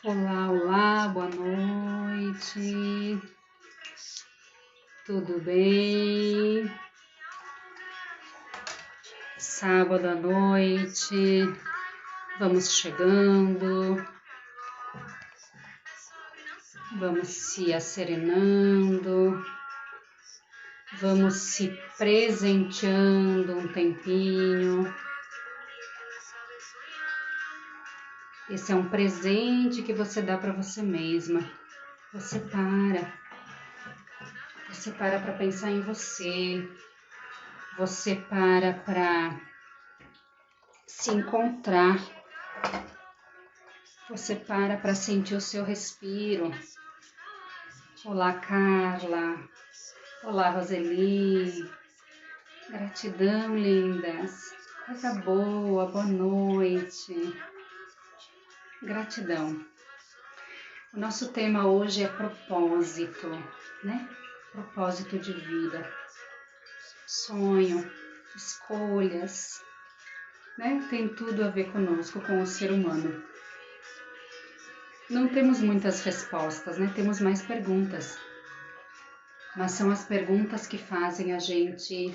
Olá, olá, boa noite, tudo bem? Sábado à noite, vamos chegando, vamos se asserenando, vamos se presenteando um tempinho. Esse é um presente que você dá para você mesma. Você para pensar em você, você para se encontrar, você para sentir o seu respiro. Olá, Carla. Olá, Roseli. Gratidão, lindas. Coisa boa, boa noite. Gratidão. O nosso tema hoje é propósito, né? Propósito de vida, sonho, escolhas, né? Tem tudo a ver conosco, com o ser humano. Não temos muitas respostas, né? Temos mais perguntas. Mas são as perguntas que fazem a gente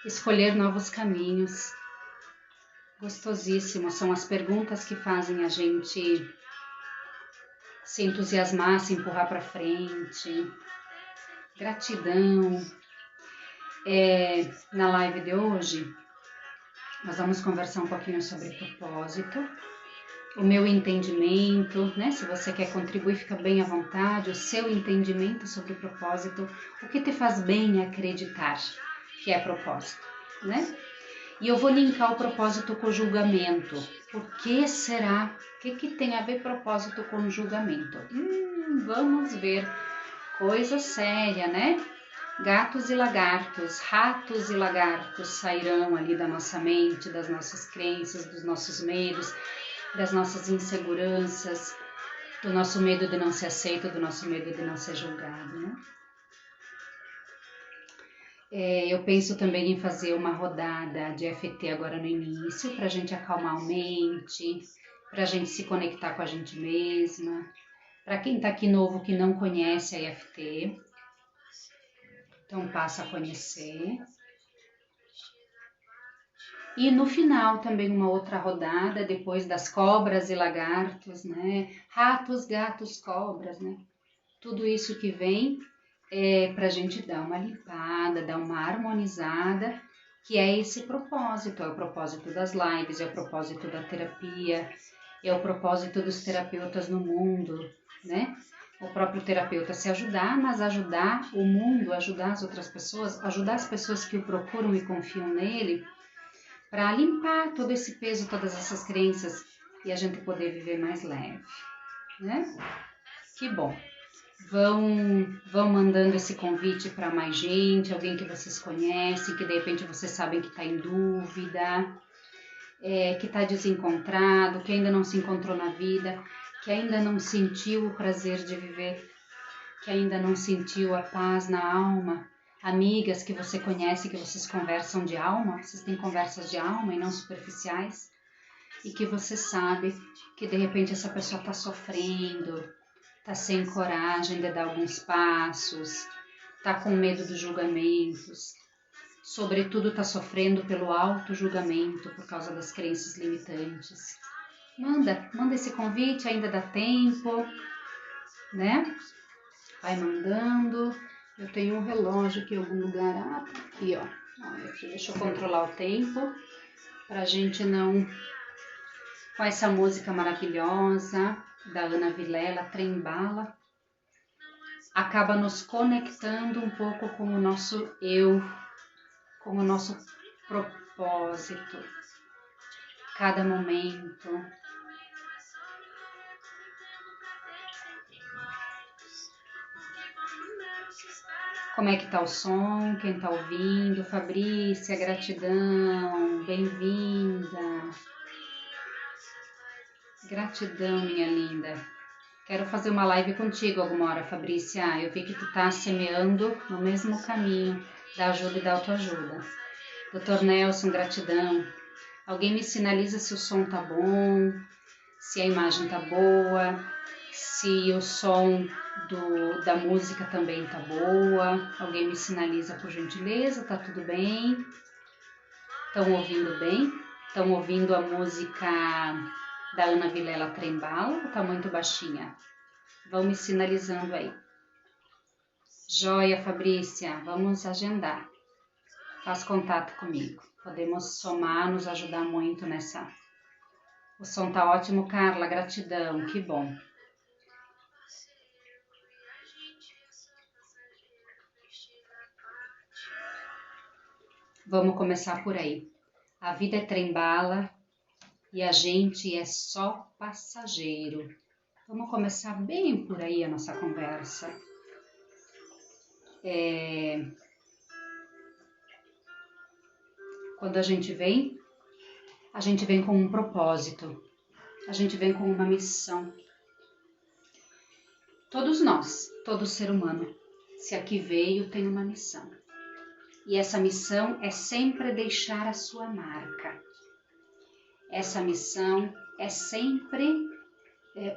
escolher novos caminhos. Gostosíssimo, são as perguntas que fazem a gente se entusiasmar, se empurrar para frente. Gratidão. Na live de hoje, nós vamos conversar um pouquinho sobre propósito, o meu entendimento, né? Se você quer contribuir, fica bem à vontade, o seu entendimento sobre o propósito, o que te faz bem acreditar que é propósito, né? E eu vou linkar o propósito com o julgamento. Por que será? O que tem a ver propósito com julgamento? Vamos ver. Coisa séria, né? Gatos e lagartos, ratos e lagartos sairão ali da nossa mente, das nossas crenças, dos nossos medos, das nossas inseguranças, do nosso medo de não ser aceito, do nosso medo de não ser julgado, né? Eu penso também em fazer uma rodada de EFT agora no início, para a gente acalmar a mente, para a gente se conectar com a gente mesma. Para quem está aqui novo que não conhece a EFT, então passa a conhecer. E no final também uma outra rodada, depois das cobras e lagartos, né? Ratos, gatos, cobras, né? Tudo isso que vem para a gente dar uma limpada, dar uma harmonizada, que é esse propósito, é o propósito das lives, é o propósito da terapia, é o propósito dos terapeutas no mundo, né? O próprio terapeuta se ajudar, mas ajudar o mundo, ajudar as outras pessoas, ajudar as pessoas que o procuram e confiam nele, para limpar todo esse peso, todas essas crenças e a gente poder viver mais leve, né? Que bom. Vão mandando esse convite para mais gente, alguém que vocês conhecem, que de repente vocês sabem que está em dúvida, que está desencontrado, que ainda não se encontrou na vida, que ainda não sentiu o prazer de viver, que ainda não sentiu a paz na alma. Amigas que você conhece, que vocês conversam de alma, vocês têm conversas de alma e não superficiais, e que você sabe que de repente essa pessoa está sofrendo, está sem coragem de dar alguns passos, está com medo dos julgamentos, sobretudo está sofrendo pelo auto-julgamento por causa das crenças limitantes. Manda esse convite, ainda dá tempo, né? Vai mandando. Eu tenho um relógio aqui em algum lugar. Tá aqui, ó. Aqui, deixa eu controlar o tempo pra gente não... Com essa música maravilhosa da Ana Vilela, Trem Bala, acaba nos conectando um pouco com o nosso eu, com o nosso propósito. Cada momento. Como é que tá o som? Quem tá ouvindo? Fabrícia, gratidão, bem-vinda. Gratidão, minha linda. Quero fazer uma live contigo alguma hora, Fabrícia. Eu vi que tu tá semeando no mesmo caminho da ajuda e da autoajuda. Dr. Nelson, gratidão. Alguém me sinaliza se o som tá bom, se a imagem tá boa, se o som da música também tá boa. Alguém me sinaliza, por gentileza, tá tudo bem? Estão ouvindo bem? Estão ouvindo a música da Ana Vilela Trembala ou tá muito baixinha? Vão me sinalizando aí. Joia, Fabrícia, vamos agendar. Faz contato comigo. Podemos somar, nos ajudar muito nessa. O som tá ótimo, Carla, gratidão, que bom. Vamos começar por aí. A vida é trem-bala e a gente é só passageiro. Vamos começar bem por aí a nossa conversa. Quando a gente vem com um propósito, a gente vem com uma missão. Todos nós, todo ser humano, se aqui veio, tem uma missão. E essa missão é sempre deixar a sua marca. Essa missão é sempre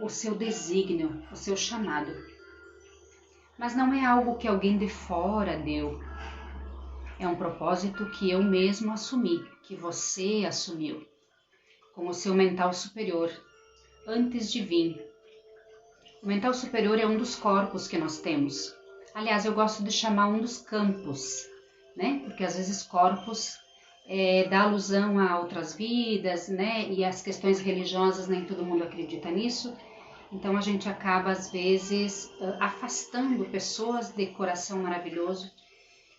o seu desígnio, o seu chamado. Mas não é algo que alguém de fora deu. É um propósito que eu mesmo assumi, que você assumiu, com o seu mental superior, antes de vir. O mental superior é um dos corpos que nós temos. Aliás, eu gosto de chamar um dos campos, né? Porque às vezes corpos dá alusão a outras vidas, né? E as questões religiosas, nem todo mundo acredita nisso. Então a gente acaba às vezes afastando pessoas de coração maravilhoso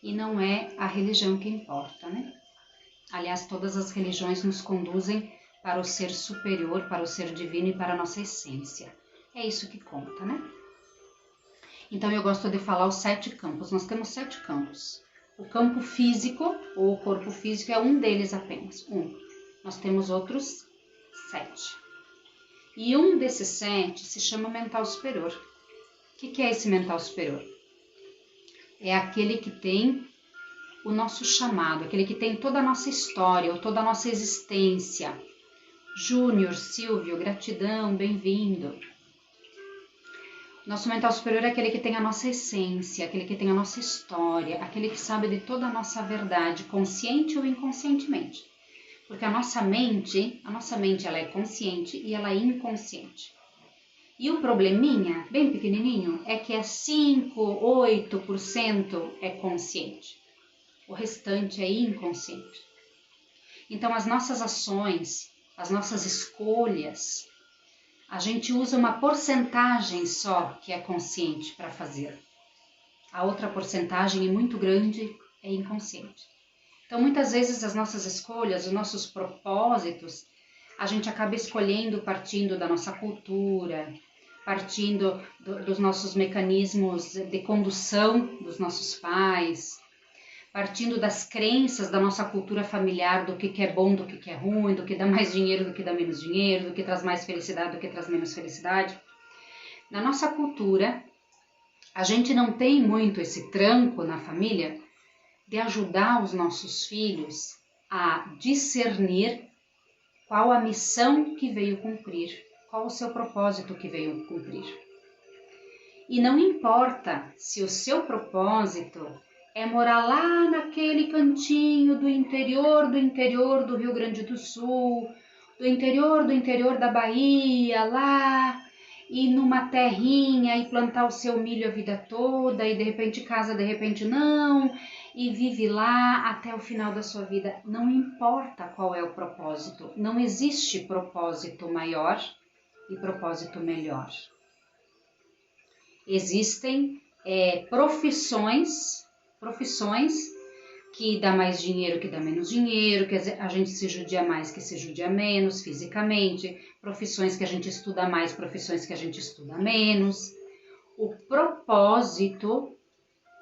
e não é a religião que importa, né? Aliás, todas as religiões nos conduzem para o ser superior, para o ser divino e para a nossa essência. É isso que conta, né? Então eu gosto de falar os 7 campos. Nós temos 7 campos. O campo físico, ou o corpo físico, é um deles apenas. Nós temos outros 7. E um desses 7 se chama mental superior. O que é esse mental superior? É aquele que tem o nosso chamado, aquele que tem toda a nossa história, ou toda a nossa existência. Júnior, Silvio, gratidão, bem-vindo. Nosso mental superior é aquele que tem a nossa essência, aquele que tem a nossa história, aquele que sabe de toda a nossa verdade, consciente ou inconscientemente. Porque a nossa mente ela é consciente e ela é inconsciente. E o probleminha, bem pequenininho, é que 5, 8% é consciente. O restante é inconsciente. Então as nossas ações, as nossas escolhas, a gente usa uma porcentagem só que é consciente para fazer. A outra porcentagem é muito grande, é inconsciente. Então, muitas vezes as nossas escolhas, os nossos propósitos, a gente acaba escolhendo partindo da nossa cultura, partindo dos nossos mecanismos de condução dos nossos pais, partindo das crenças da nossa cultura familiar, do que é bom, do que é ruim, do que dá mais dinheiro, do que dá menos dinheiro, do que traz mais felicidade, do que traz menos felicidade. Na nossa cultura, a gente não tem muito esse tranco na família de ajudar os nossos filhos a discernir qual a missão que veio cumprir, qual o seu propósito que veio cumprir. E não importa se o seu propósito é morar lá naquele cantinho do interior do Rio Grande do Sul, do interior da Bahia, lá, e numa terrinha e plantar o seu milho a vida toda, e de repente casa, de repente não, e vive lá até o final da sua vida. Não importa qual é o propósito, não existe propósito maior e propósito melhor. Existem profissões que dá mais dinheiro, que dá menos dinheiro, que a gente se judia mais, que se judia menos fisicamente, profissões que a gente estuda mais, profissões que a gente estuda menos. O propósito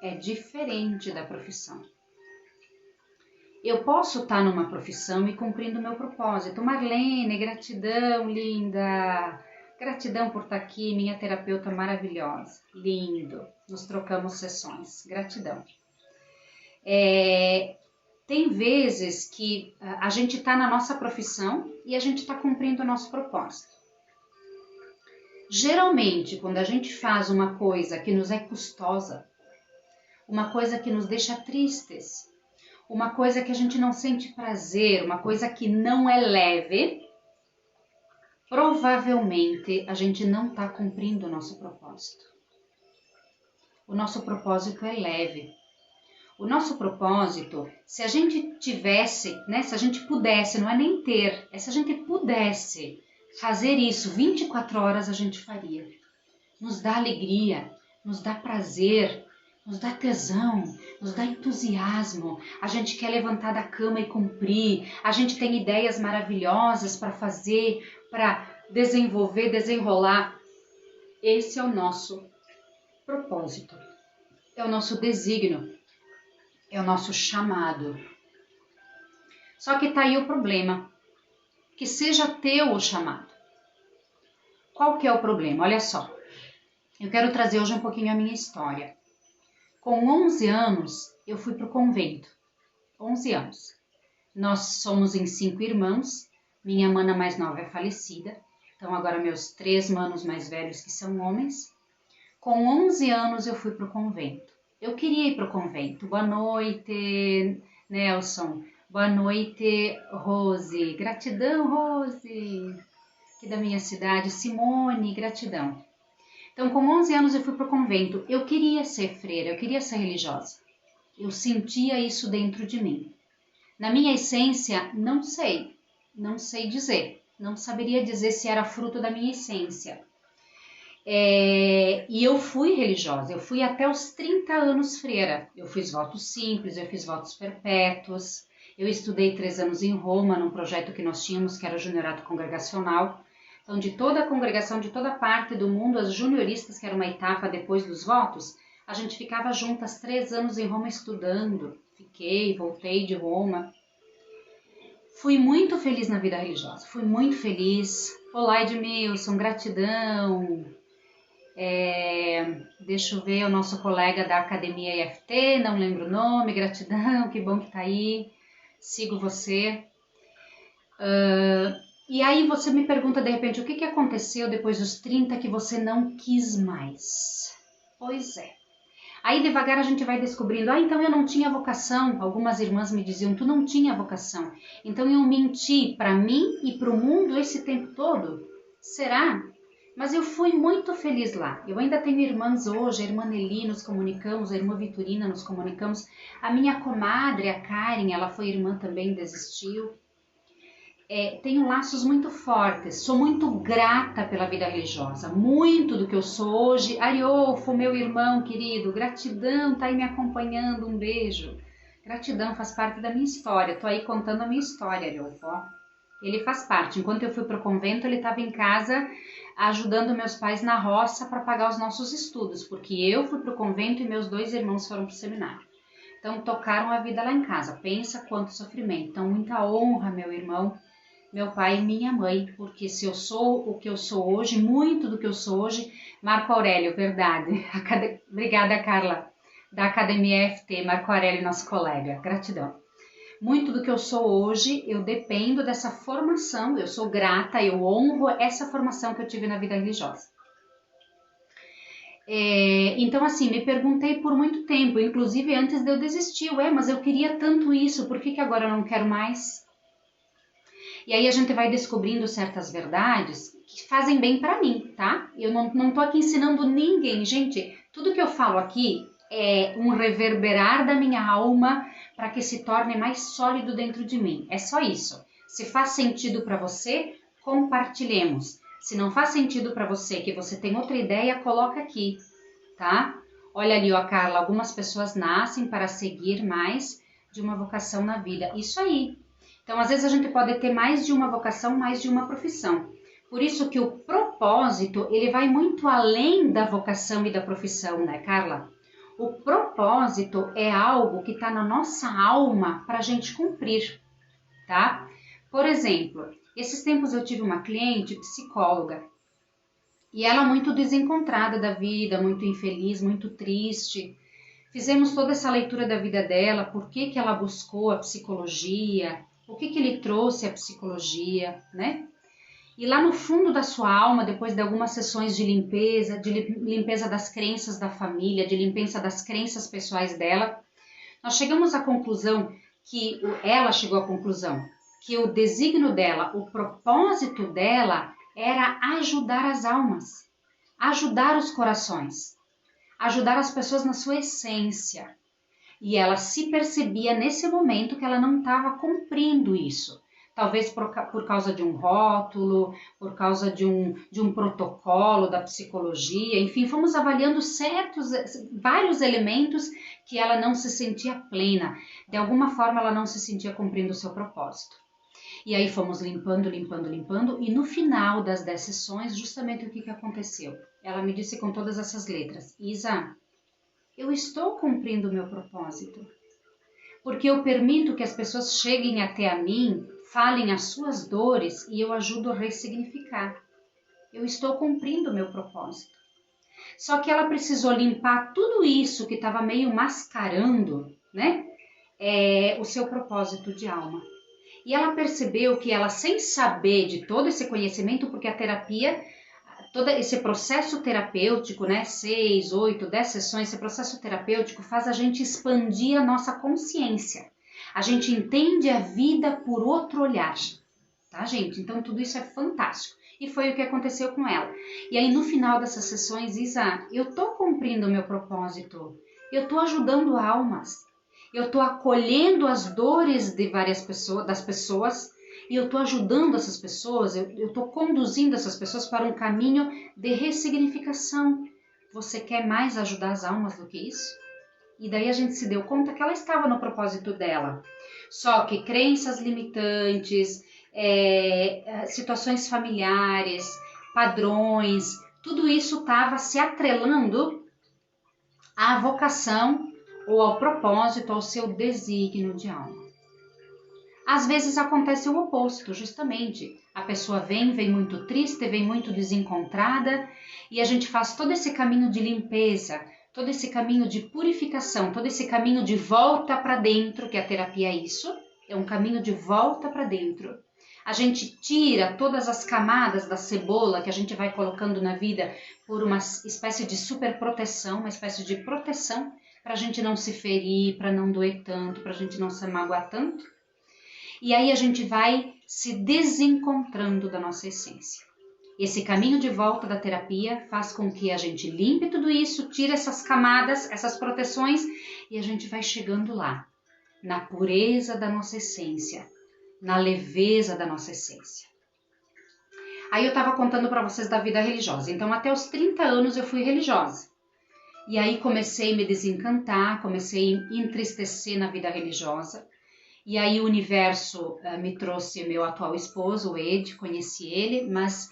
é diferente da profissão. Eu posso estar numa profissão e cumprindo o meu propósito. Marlene, gratidão, linda! Gratidão por estar aqui, minha terapeuta maravilhosa. Lindo! Nos trocamos sessões. Gratidão. Tem vezes que a gente está na nossa profissão e a gente está cumprindo o nosso propósito. Geralmente, quando a gente faz uma coisa que nos é custosa, uma coisa que nos deixa tristes, uma coisa que a gente não sente prazer, uma coisa que não é leve, provavelmente a gente não está cumprindo o nosso propósito. O nosso propósito é leve. O nosso propósito, se a gente tivesse, né, se a gente pudesse, não é nem ter, é se a gente pudesse fazer isso 24 horas, a gente faria. Nos dá alegria, nos dá prazer, nos dá tesão, nos dá entusiasmo. A gente quer levantar da cama e cumprir. A gente tem ideias maravilhosas para fazer, para desenvolver, desenrolar. Esse é o nosso propósito. É o nosso desígnio. É o nosso chamado. Só que tá aí o problema. Que seja teu o chamado. Qual que é o problema? Olha só. Eu quero trazer hoje um pouquinho a minha história. Com 11 anos, eu fui para o convento. 11 anos. Nós somos em 5 irmãos. Minha mana mais nova é falecida. Então, agora meus 3 manos mais velhos, que são homens. Com 11 anos, eu fui para o convento. Eu queria ir para o convento. Boa noite, Nelson. Boa noite, Rose. Gratidão, Rose. Aqui da minha cidade. Simone, gratidão. Então, com 11 anos eu fui para o convento. Eu queria ser freira, eu queria ser religiosa. Eu sentia isso dentro de mim. Na minha essência, não sei dizer. Não saberia dizer se era fruto da minha essência. E eu fui religiosa, eu fui até os 30 anos freira. Eu fiz votos simples, eu fiz votos perpétuos. Eu estudei 3 anos em Roma, num projeto que nós tínhamos, que era o juniorato congregacional. Então, de toda a congregação, de toda parte do mundo, as junioristas, que era uma etapa depois dos votos, a gente ficava juntas 3 anos em Roma estudando. Fiquei, voltei de Roma. Fui muito feliz na vida religiosa, fui muito feliz. Olá, Edmilson, gratidão. Deixa eu ver, o nosso colega da Academia IFT, não lembro o nome, gratidão, que bom que tá aí. Sigo você. E aí você me pergunta de repente, o que aconteceu depois dos 30 que você não quis mais? Pois é. Aí devagar a gente vai descobrindo, então eu não tinha vocação. Algumas irmãs me diziam, tu não tinha vocação. Então eu menti para mim e para o mundo esse tempo todo. Será? Mas eu fui muito feliz lá. Eu ainda tenho irmãs hoje, a irmã Nelly nos comunicamos, a irmã Vitorina nos comunicamos. A minha comadre, a Karen, ela foi irmã também, desistiu. Tenho laços muito fortes, sou muito grata pela vida religiosa, muito do que eu sou hoje. Ariolfo, meu irmão querido, gratidão, tá aí me acompanhando, um beijo. Gratidão, faz parte da minha história, tô aí contando a minha história, Ariolfo. Ele faz parte, enquanto eu fui para o convento, ele estava em casa ajudando meus pais na roça para pagar os nossos estudos, porque eu fui para o convento e meus 2 irmãos foram para o seminário. Então tocaram a vida lá em casa, pensa quanto sofrimento. Então muita honra, meu irmão, meu pai e minha mãe, porque se eu sou o que eu sou hoje, muito do que eu sou hoje, Marco Aurélio, verdade. Obrigada, Carla, da Academia FT, Marco Aurélio, nosso colega, gratidão. Muito do que eu sou hoje, eu dependo dessa formação, eu sou grata, eu honro essa formação que eu tive na vida religiosa. Então, assim, me perguntei por muito tempo, inclusive antes de eu desistir, mas eu queria tanto isso, por que agora eu não quero mais? E aí a gente vai descobrindo certas verdades que fazem bem para mim, tá? Eu não tô aqui ensinando ninguém. Gente, tudo que eu falo aqui é um reverberar da minha alma para que se torne mais sólido dentro de mim. É só isso. Se faz sentido para você, compartilhemos. Se não faz sentido para você, que você tem outra ideia, coloca aqui, tá? Olha ali, ó, Carla, algumas pessoas nascem para seguir mais de uma vocação na vida. Isso aí. Então, às vezes a gente pode ter mais de uma vocação, mais de uma profissão. Por isso que o propósito, ele vai muito além da vocação e da profissão, né, Carla? O propósito é algo que está na nossa alma para a gente cumprir, tá? Por exemplo, esses tempos eu tive uma cliente psicóloga e ela muito desencontrada da vida, muito infeliz, muito triste. Fizemos toda essa leitura da vida dela, por que ela buscou a psicologia, o que lhe trouxe a psicologia, né? E lá no fundo da sua alma, depois de algumas sessões de limpeza das crenças da família, de limpeza das crenças pessoais dela, nós chegamos à conclusão ela chegou à conclusão que o desígnio dela, o propósito dela era ajudar as almas, ajudar os corações, ajudar as pessoas na sua essência. E ela se percebia nesse momento que ela não estava cumprindo isso. Talvez por causa de um rótulo, por causa de um protocolo da psicologia, enfim, fomos avaliando vários elementos que ela não se sentia plena. De alguma forma ela não se sentia cumprindo o seu propósito. E aí fomos limpando, e no final das 10 sessões, justamente o que aconteceu? Ela me disse com todas essas letras: Isa, eu estou cumprindo o meu propósito, porque eu permito que as pessoas cheguem até a mim, falem as suas dores e eu ajudo a ressignificar. Eu estou cumprindo o meu propósito. Só que ela precisou limpar tudo isso que estava meio mascarando, né? O seu propósito de alma. E ela percebeu que ela, sem saber de todo esse conhecimento, porque a terapia, todo esse processo terapêutico, né, 6, 8, 10 sessões, esse processo terapêutico faz a gente expandir a nossa consciência. A gente entende a vida por outro olhar, tá, gente? Então tudo isso é fantástico. E foi o que aconteceu com ela. E aí no final dessas sessões, Isa, eu tô cumprindo o meu propósito. Eu tô ajudando almas. Eu tô acolhendo as dores de das pessoas, e eu tô ajudando essas pessoas, eu tô conduzindo essas pessoas para um caminho de ressignificação. Você quer mais ajudar as almas do que isso? E daí a gente se deu conta que ela estava no propósito dela. Só que crenças limitantes, situações familiares, padrões, tudo isso estava se atrelando à vocação ou ao propósito, ao seu desígnio de alma. Às vezes acontece o oposto, justamente. A pessoa vem muito triste, vem muito desencontrada, e a gente faz todo esse caminho de limpeza, todo esse caminho de purificação, todo esse caminho de volta para dentro, que a terapia é isso, é um caminho de volta para dentro. A gente tira todas as camadas da cebola que a gente vai colocando na vida por uma espécie de super proteção, uma espécie de proteção, para a gente não se ferir, para não doer tanto, para a gente não se magoar tanto. E aí a gente vai se desencontrando da nossa essência. Esse caminho de volta da terapia faz com que a gente limpe tudo isso, tire essas camadas, essas proteções, e a gente vai chegando lá, na pureza da nossa essência, na leveza da nossa essência. Aí eu estava contando para vocês da vida religiosa. Então até os 30 anos eu fui religiosa. E aí comecei a me desencantar, comecei a entristecer na vida religiosa. E aí o universo me trouxe meu atual esposo, o Ed, conheci ele, mas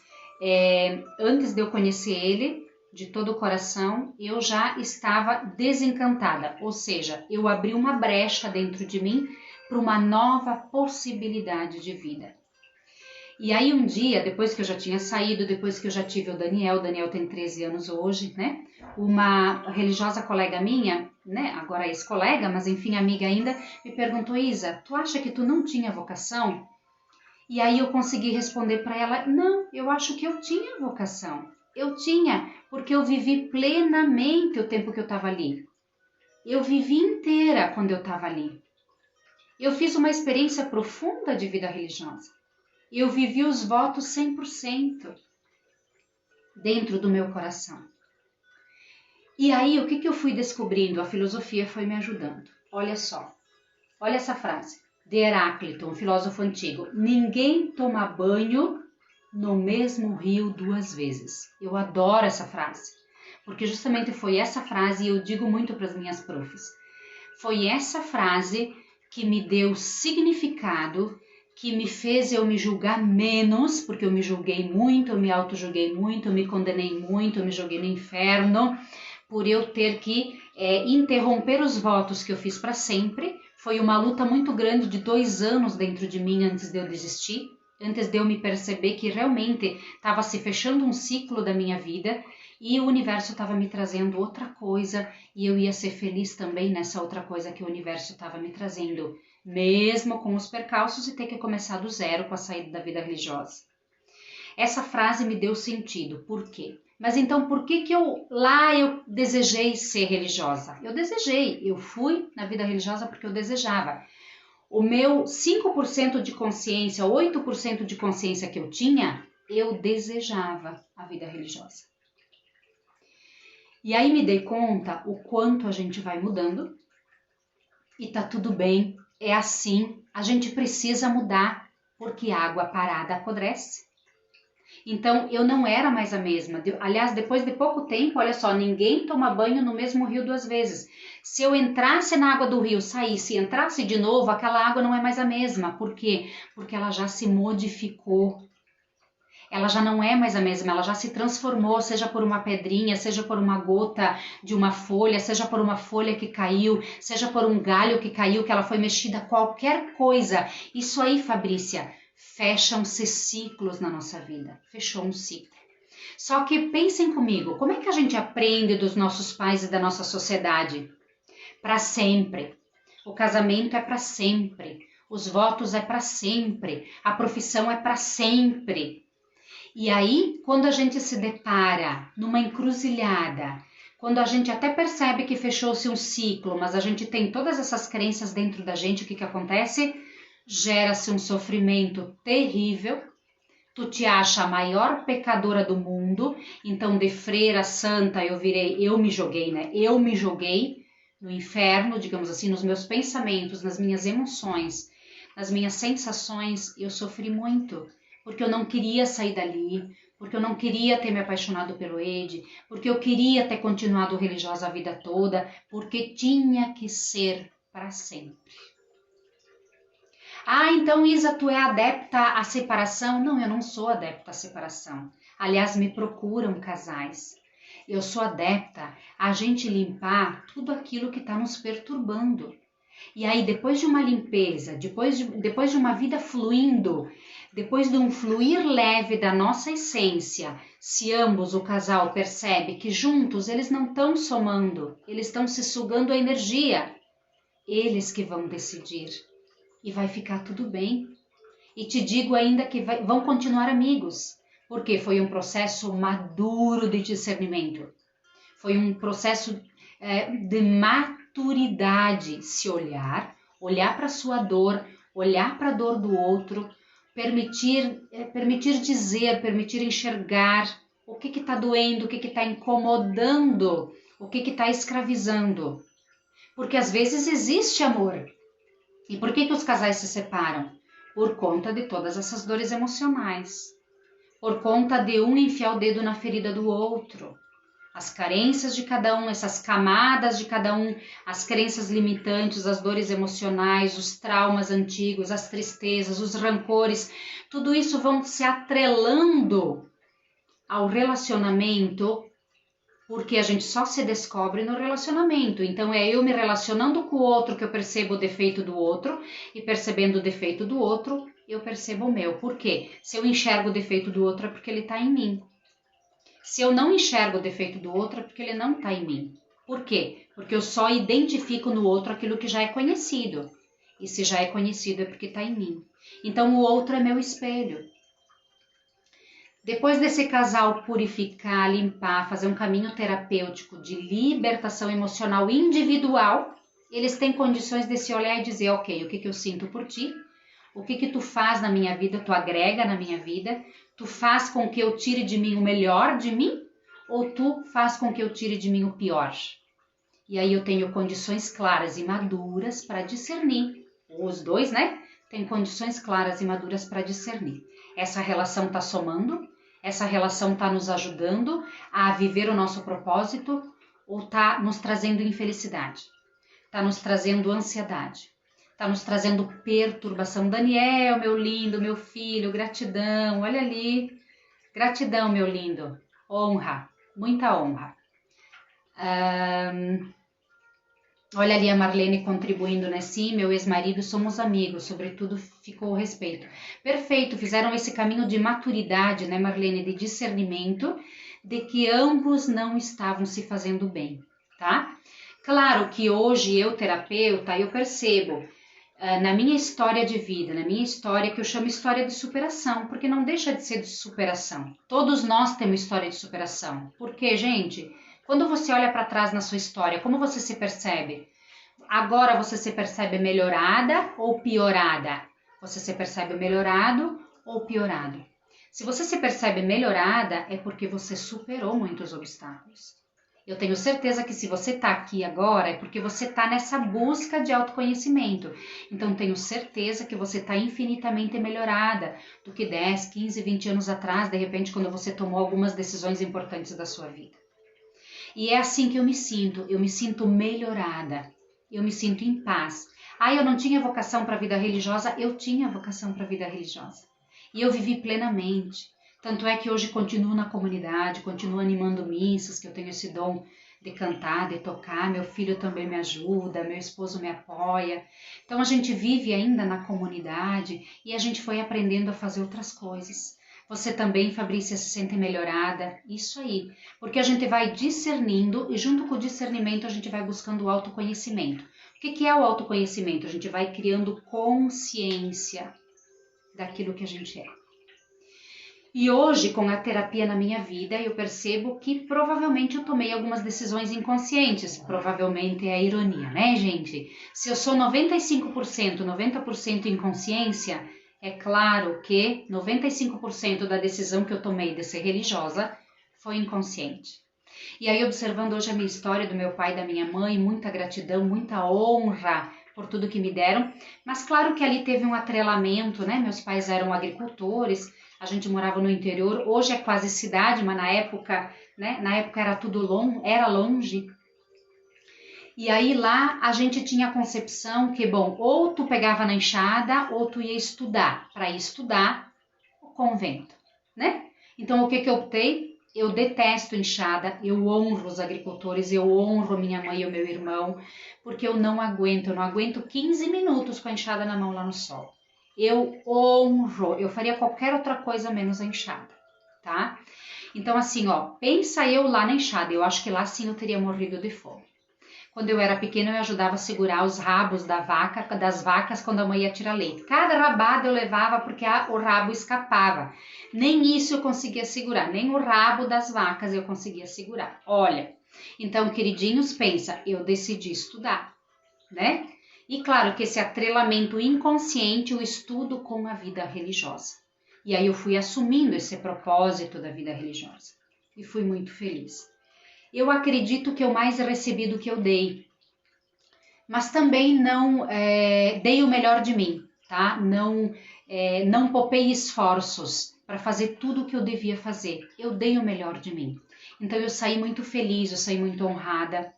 antes de eu conhecer ele, de todo o coração, eu já estava desencantada. Ou seja, eu abri uma brecha dentro de mim para uma nova possibilidade de vida. E aí um dia, depois que eu já tinha saído, depois que eu já tive o Daniel tem 13 anos hoje, né? Uma religiosa colega minha, né? Agora ex-colega, mas enfim, amiga ainda, me perguntou: Isa, tu acha que tu não tinha vocação? E aí eu consegui responder para ela: não, eu acho que eu tinha vocação. Eu tinha, porque eu vivi plenamente o tempo que eu estava ali. Eu vivi inteira quando eu estava ali. Eu fiz uma experiência profunda de vida religiosa. Eu vivi os votos 100% dentro do meu coração. E aí, o que eu fui descobrindo? A filosofia foi me ajudando. Olha só, olha essa frase de Heráclito, um filósofo antigo: ninguém toma banho no mesmo rio 2 vezes. Eu adoro essa frase, porque justamente foi essa frase, e eu digo muito para as minhas profs, foi essa frase que me deu significado, que me fez eu me julgar menos, porque eu me julguei muito, eu me auto-julguei muito, eu me condenei muito, eu me joguei no inferno, por eu ter que interromper os votos que eu fiz para sempre. Foi uma luta muito grande de 2 anos dentro de mim antes de eu desistir, antes de eu me perceber que realmente estava se fechando um ciclo da minha vida e o universo estava me trazendo outra coisa e eu ia ser feliz também nessa outra coisa que o universo estava me trazendo, mesmo com os percalços e ter que começar do zero com a saída da vida religiosa. Essa frase me deu sentido. Por quê? Mas então, por que eu desejei ser religiosa? Eu desejei, eu fui na vida religiosa porque eu desejava. O meu 5% de consciência, 8% de consciência que eu tinha, eu desejava a vida religiosa. E aí me dei conta o quanto a gente vai mudando e tá tudo bem, é assim, a gente precisa mudar, porque água parada apodrece. Então, eu não era mais a mesma. Aliás, depois de pouco tempo, olha só, ninguém toma banho no mesmo rio 2 vezes. Se eu entrasse na água do rio, saísse e entrasse de novo, aquela água não é mais a mesma. Por quê? Porque ela já se modificou. Ela já não é mais a mesma, ela já se transformou, seja por uma pedrinha, seja por uma gota de uma folha, seja por uma folha que caiu, seja por um galho que caiu, que ela foi mexida, qualquer coisa. Isso aí, Fabrícia, fecham-se ciclos na nossa vida. Fechou um ciclo. Só que pensem comigo, como é que a gente aprende dos nossos pais e da nossa sociedade? Para sempre. O casamento é para sempre. Os votos é para sempre. A profissão é para sempre. E aí, quando a gente se depara numa encruzilhada, quando a gente até percebe que fechou-se um ciclo, mas a gente tem todas essas crenças dentro da gente, o que acontece? Gera-se um sofrimento terrível, tu te acha a maior pecadora do mundo, então de freira santa eu me joguei, né? Eu me joguei no inferno, digamos assim, nos meus pensamentos, nas minhas emoções, nas minhas sensações, eu sofri muito, porque eu não queria sair dali, porque eu não queria ter me apaixonado pelo Ed, porque eu queria ter continuado religiosa a vida toda, porque tinha que ser para sempre. Ah, então Isa, tu é adepta à separação? Não, eu não sou adepta à separação. Aliás, me procuram casais. Eu sou adepta a gente limpar tudo aquilo que está nos perturbando. E aí, depois de uma limpeza, depois de uma vida fluindo, depois de um fluir leve da nossa essência, se ambos, o casal, percebe que juntos eles não estão somando, eles estão se sugando a energia, eles que vão decidir. E vai ficar tudo bem. E te digo ainda que vão continuar amigos, porque foi um processo maduro de discernimento. Foi um processo de maturidade, se olhar para a sua dor, olhar para a dor do outro, permitir dizer, permitir enxergar o que está doendo, o que está incomodando, o que está escravizando. Porque às vezes existe amor. E por que os casais se separam? Por conta de todas essas dores emocionais. Por conta de um enfiar o dedo na ferida do outro. As carências de cada um, essas camadas de cada um, as crenças limitantes, as dores emocionais, os traumas antigos, as tristezas, os rancores, tudo isso vão se atrelando ao relacionamento, porque a gente só se descobre no relacionamento. Então é eu me relacionando com o outro que eu percebo o defeito do outro, e percebendo o defeito do outro, eu percebo o meu. Por quê? Se eu enxergo o defeito do outro é porque ele está em mim. Se eu não enxergo o defeito do outro é porque ele não está em mim. Por quê? Porque eu só identifico no outro aquilo que já é conhecido. E se já é conhecido é porque está em mim. Então o outro é meu espelho. Depois desse casal purificar, limpar, fazer um caminho terapêutico de libertação emocional individual, eles têm condições de se olhar e dizer, ok, o que eu sinto por ti? O que tu faz na minha vida? Tu agrega na minha vida? Tu faz com que eu tire de mim o melhor de mim? Ou tu faz com que eu tire de mim o pior? E aí eu tenho condições claras e maduras para discernir. Os dois, né? Tem condições claras e maduras para discernir. Essa relação está somando? Essa relação está nos ajudando a viver o nosso propósito ou está nos trazendo infelicidade? Está nos trazendo ansiedade? Está nos trazendo perturbação? Daniel, meu lindo, meu filho, gratidão, olha ali. Gratidão, meu lindo. Honra, muita honra. Olha ali a Marlene contribuindo, né? Sim, meu ex-marido, somos amigos, sobretudo ficou o respeito. Perfeito, fizeram esse caminho de maturidade, né, Marlene, de discernimento, de que ambos não estavam se fazendo bem, tá? Claro que hoje eu, terapeuta, eu percebo na minha história de vida, na minha história, que eu chamo história de superação, porque não deixa de ser de superação. Todos nós temos história de superação. Porque, gente, quando você olha para trás na sua história, como você se percebe? Agora você se percebe melhorada ou piorada? Você se percebe melhorado ou piorado? Se você se percebe melhorada, é porque você superou muitos obstáculos. Eu tenho certeza que se você está aqui agora, é porque você está nessa busca de autoconhecimento. Então, tenho certeza que você está infinitamente melhorada do que 10, 15, 20 anos atrás, de repente, quando você tomou algumas decisões importantes da sua vida. E é assim que eu me sinto melhorada, eu me sinto em paz. Eu não tinha vocação para a vida religiosa, eu tinha vocação para a vida religiosa. E eu vivi plenamente. Tanto é que hoje continuo na comunidade, continuo animando missas, que eu tenho esse dom de cantar, de tocar, meu filho também me ajuda, meu esposo me apoia. Então a gente vive ainda na comunidade e a gente foi aprendendo a fazer outras coisas. Você também, Fabrícia, se sente melhorada? Isso aí, porque a gente vai discernindo e junto com o discernimento a gente vai buscando o autoconhecimento. O que é o autoconhecimento? A gente vai criando consciência daquilo que a gente é. E hoje, com a terapia na minha vida, eu percebo que provavelmente eu tomei algumas decisões inconscientes. Provavelmente é a ironia, né, gente? Se eu sou 95%, 90% inconsciência, é claro que 95% da decisão que eu tomei de ser religiosa foi inconsciente. E aí, observando hoje a minha história do meu pai e da minha mãe, muita gratidão, muita honra por tudo que me deram. Mas claro que ali teve um atrelamento, né? Meus pais eram agricultores, a gente morava no interior, hoje é quase cidade, mas na época, né? Na época era tudo longe, era longe. E aí lá a gente tinha a concepção que, bom, ou tu pegava na enxada ou tu ia estudar. Para ir estudar, o convento, né? Então o que eu optei? Eu detesto enxada, eu honro os agricultores, eu honro minha mãe e o meu irmão, porque eu não aguento 15 minutos com a enxada na mão lá no sol. Eu honro, eu faria qualquer outra coisa menos a enxada, tá? Então assim, ó, pensa eu lá na enxada, eu acho que lá sim eu teria morrido de fome. Quando eu era pequena, eu ajudava a segurar os rabos das vacas quando a mãe ia tirar leite. Cada rabada eu levava porque o rabo escapava. Nem isso eu conseguia segurar, nem o rabo das vacas eu conseguia segurar. Olha, então, queridinhos, pensa, eu decidi estudar, né? E claro que esse atrelamento inconsciente, o estudo com a vida religiosa. E aí eu fui assumindo esse propósito da vida religiosa. E fui muito feliz. Eu acredito que eu mais recebi do que eu dei, mas também não dei o melhor de mim, tá? Não poupei esforços para fazer tudo o que eu devia fazer. Eu dei o melhor de mim. Então eu saí muito feliz, eu saí muito honrada.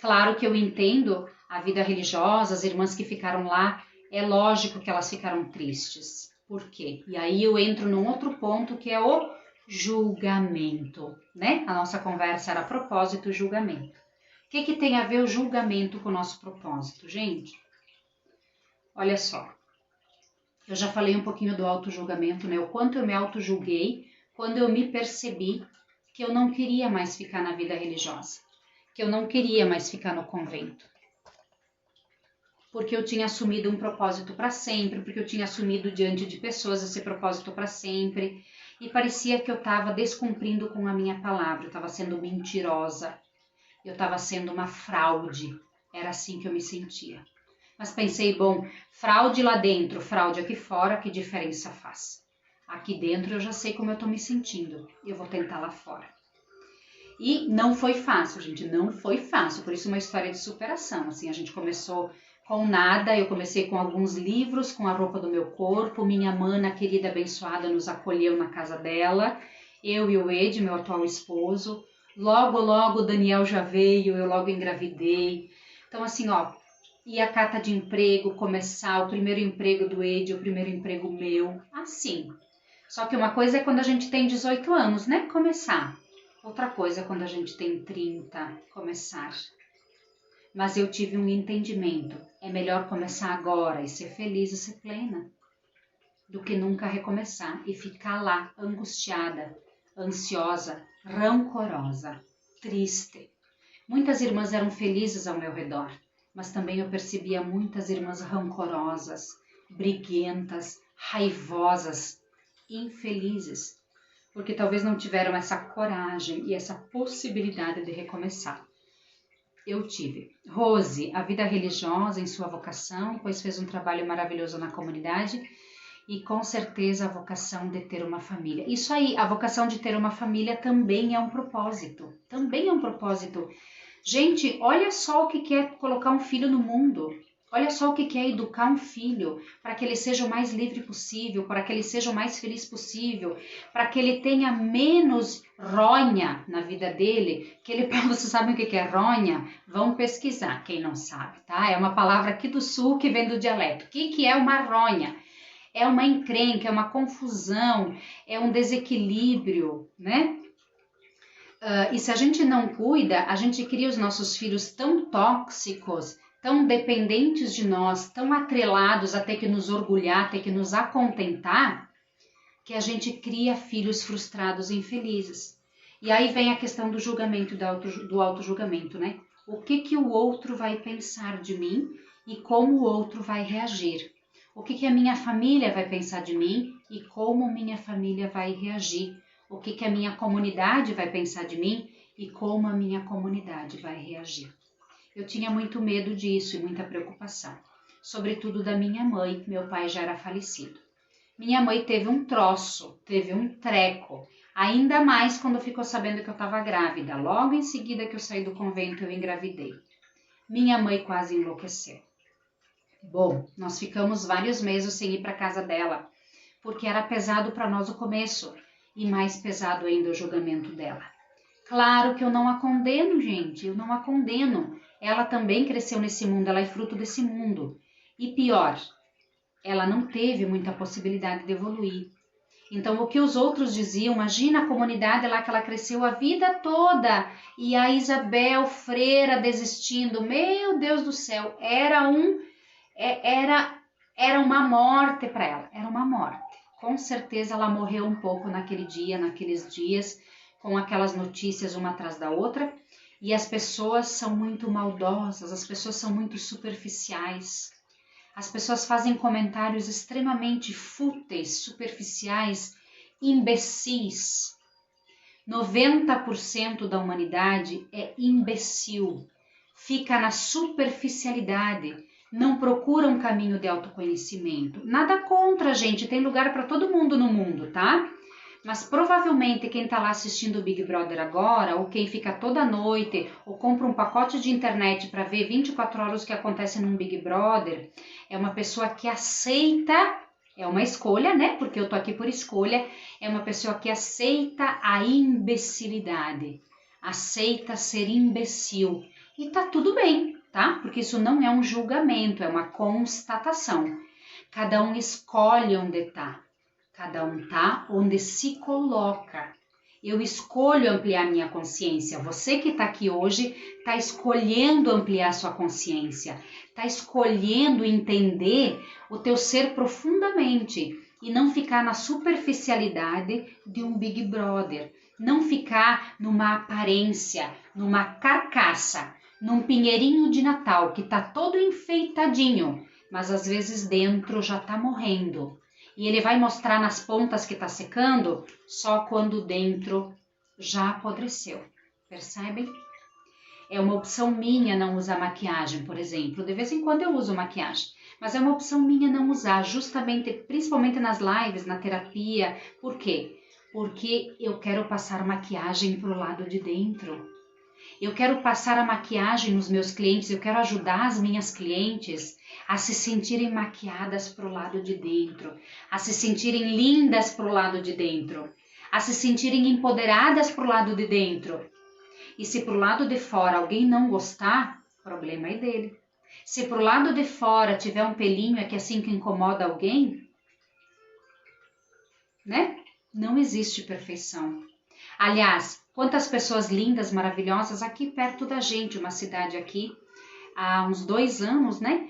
Claro que eu entendo a vida religiosa, as irmãs que ficaram lá, é lógico que elas ficaram tristes. Por quê? E aí eu entro num outro ponto que é o julgamento, né? A nossa conversa era propósito, julgamento. O que tem a ver o julgamento com o nosso propósito, gente? Olha só, eu já falei um pouquinho do auto-julgamento, né? O quanto eu me auto-julguei quando eu me percebi que eu não queria mais ficar na vida religiosa, que eu não queria mais ficar no convento. Porque eu tinha assumido um propósito para sempre, porque eu tinha assumido diante de pessoas esse propósito para sempre, e parecia que eu estava descumprindo com a minha palavra, eu estava sendo mentirosa, eu estava sendo uma fraude, era assim que eu me sentia. Mas pensei, bom, fraude lá dentro, fraude aqui fora, que diferença faz? Aqui dentro eu já sei como eu estou me sentindo, eu vou tentar lá fora. E não foi fácil, gente, não foi fácil, por isso uma história de superação, assim, a gente começou com nada, eu comecei com alguns livros, com a roupa do meu corpo, minha mana querida abençoada nos acolheu na casa dela, eu e o Ed, meu atual esposo, logo o Daniel já veio, eu logo engravidei, então assim, ó, e a carta de emprego começar, o primeiro emprego do Ed, o primeiro emprego meu, assim, só que uma coisa é quando a gente tem 18 anos, né, começar, outra coisa é quando a gente tem 30, começar. Mas eu tive um entendimento, é melhor começar agora e ser feliz e ser plena, do que nunca recomeçar e ficar lá angustiada, ansiosa, rancorosa, triste. Muitas irmãs eram felizes ao meu redor, mas também eu percebia muitas irmãs rancorosas, briguentas, raivosas, infelizes, porque talvez não tiveram essa coragem e essa possibilidade de recomeçar. Eu tive. Rose, a vida religiosa em sua vocação, pois fez um trabalho maravilhoso na comunidade e com certeza a vocação de ter uma família. Isso aí, a vocação de ter uma família também é um propósito. Também é um propósito. Gente, olha só o que é colocar um filho no mundo. Olha só o que é educar um filho para que ele seja o mais livre possível, para que ele seja o mais feliz possível, para que ele tenha menos ronha na vida dele. Vocês sabem o que é ronha? Vão pesquisar, quem não sabe, tá? É uma palavra aqui do sul que vem do dialeto. O que é uma ronha? É uma encrenca, é uma confusão, é um desequilíbrio, né? E se a gente não cuida, a gente cria os nossos filhos tão tóxicos, tão dependentes de nós, tão atrelados a ter que nos orgulhar, ter que nos acontentar, que a gente cria filhos frustrados e infelizes. E aí vem a questão do julgamento, do auto-julgamento, né? O que o outro vai pensar de mim e como o outro vai reagir? O que a minha família vai pensar de mim e como minha família vai reagir? O que a minha comunidade vai pensar de mim e como a minha comunidade vai reagir? Eu tinha muito medo disso e muita preocupação, sobretudo da minha mãe, meu pai já era falecido. Minha mãe teve um troço, teve um treco, ainda mais quando ficou sabendo que eu estava grávida. Logo em seguida que eu saí do convento, eu engravidei. Minha mãe quase enlouqueceu. Bom, nós ficamos vários meses sem ir para a casa dela, porque era pesado para nós o começo e mais pesado ainda o julgamento dela. Claro que eu não a condeno, gente, eu não a condeno. Ela também cresceu nesse mundo, ela é fruto desse mundo. E pior, ela não teve muita possibilidade de evoluir. Então, o que os outros diziam, imagina a comunidade lá que ela cresceu a vida toda, e a Isabel Freira desistindo, meu Deus do céu, era uma morte para ela, era uma morte. Com certeza ela morreu um pouco naquele dia, naqueles dias, com aquelas notícias uma atrás da outra, e as pessoas são muito maldosas, as pessoas são muito superficiais. As pessoas fazem comentários extremamente fúteis, superficiais, imbecis. 90% da humanidade é imbecil, fica na superficialidade, não procura um caminho de autoconhecimento. Nada contra, gente, tem lugar para todo mundo no mundo, tá? Mas provavelmente quem está lá assistindo o Big Brother agora, ou quem fica toda noite, ou compra um pacote de internet para ver 24 horas o que acontece num Big Brother, é uma pessoa que aceita, é uma escolha, né? Porque eu tô aqui por escolha, é uma pessoa que aceita a imbecilidade, aceita ser imbecil. E tá tudo bem, tá? Porque isso não é um julgamento, é uma constatação. Cada um escolhe onde tá. Cada um tá onde se coloca. Eu escolho ampliar minha consciência. Você que está aqui hoje está escolhendo ampliar sua consciência. Está escolhendo entender o teu ser profundamente e não ficar na superficialidade de um Big Brother. Não ficar numa aparência, numa carcaça, num pinheirinho de Natal que está todo enfeitadinho, mas às vezes dentro já está morrendo. E ele vai mostrar nas pontas que está secando só quando dentro já apodreceu. Percebem? É uma opção minha não usar maquiagem, por exemplo. De vez em quando eu uso maquiagem. Mas é uma opção minha não usar, justamente, principalmente nas lives, na terapia. Por quê? Porque eu quero passar maquiagem para o lado de dentro. Eu quero passar a maquiagem nos meus clientes, eu quero ajudar as minhas clientes a se sentirem maquiadas para o lado de dentro, a se sentirem lindas para o lado de dentro, a se sentirem empoderadas para o lado de dentro. E se para o lado de fora alguém não gostar, o problema é dele. Se para o lado de fora tiver um pelinho, é que assim que incomoda alguém, né? Não existe perfeição. Aliás, quantas pessoas lindas, maravilhosas, aqui perto da gente, uma cidade aqui, há uns 2 anos, né?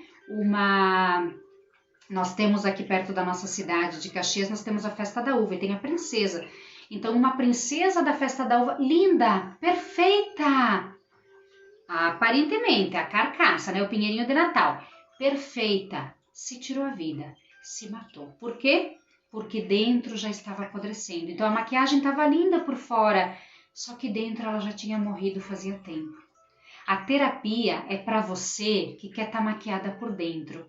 Nós temos aqui perto da nossa cidade de Caxias, nós temos a Festa da Uva e tem a princesa. Então, uma princesa da Festa da Uva, linda, perfeita, Aparentemente, a carcaça, né? O pinheirinho de Natal. Perfeita. Se tirou a vida. Se matou. Por quê? Porque dentro já estava apodrecendo. Então a maquiagem estava linda por fora, só que dentro ela já tinha morrido fazia tempo. A terapia é para você que quer estar maquiada por dentro.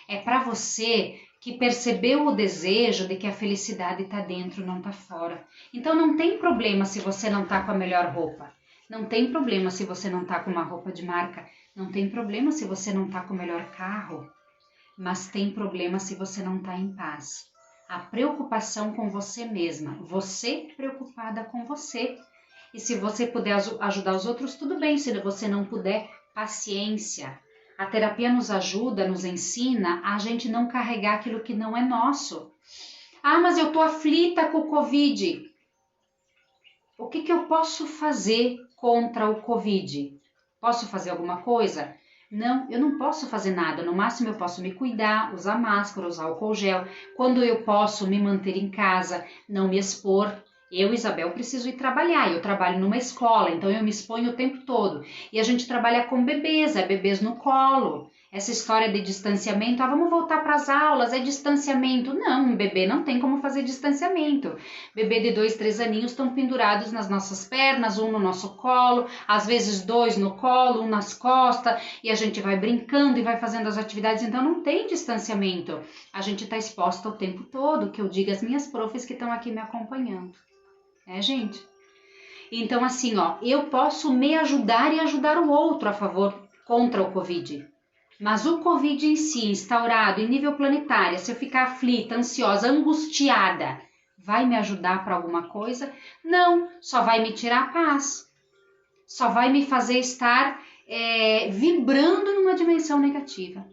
É para você que percebeu o desejo de que a felicidade está dentro, não está fora. Então não tem problema se você não está com a melhor roupa. Não tem problema se você não está com uma roupa de marca. Não tem problema se você não está com o melhor carro. Mas tem problema se você não está em paz. A preocupação com você mesma. Você preocupada com você. E se você puder ajudar os outros, tudo bem. Se você não puder, paciência. A terapia nos ajuda, nos ensina a gente não carregar aquilo que não é nosso. Ah, mas eu tô aflita com o Covid. O que eu posso fazer contra o Covid? Posso fazer alguma coisa? Não, eu não posso fazer nada. No máximo eu posso me cuidar, usar máscara, usar álcool gel. Quando eu posso me manter em casa, não me expor. Eu, Isabel, preciso ir trabalhar. Eu trabalho numa escola, então eu me exponho o tempo todo. E a gente trabalha com bebês, bebês no colo. Essa história de distanciamento, vamos voltar para as aulas, é distanciamento. Não, um bebê não tem como fazer distanciamento. Bebê de 2, 3 aninhos estão pendurados nas nossas pernas, um no nosso colo, às vezes 2 no colo, um nas costas, e a gente vai brincando e vai fazendo as atividades, então não tem distanciamento. A gente está exposta o tempo todo, que eu digo às minhas profs que estão aqui me acompanhando. Gente? Então, assim, eu posso me ajudar e ajudar o outro a favor contra o Covid. Mas o Covid em si, instaurado em nível planetário, se eu ficar aflita, ansiosa, angustiada, vai me ajudar para alguma coisa? Não, só vai me tirar a paz. Só vai me fazer estar vibrando numa dimensão negativa.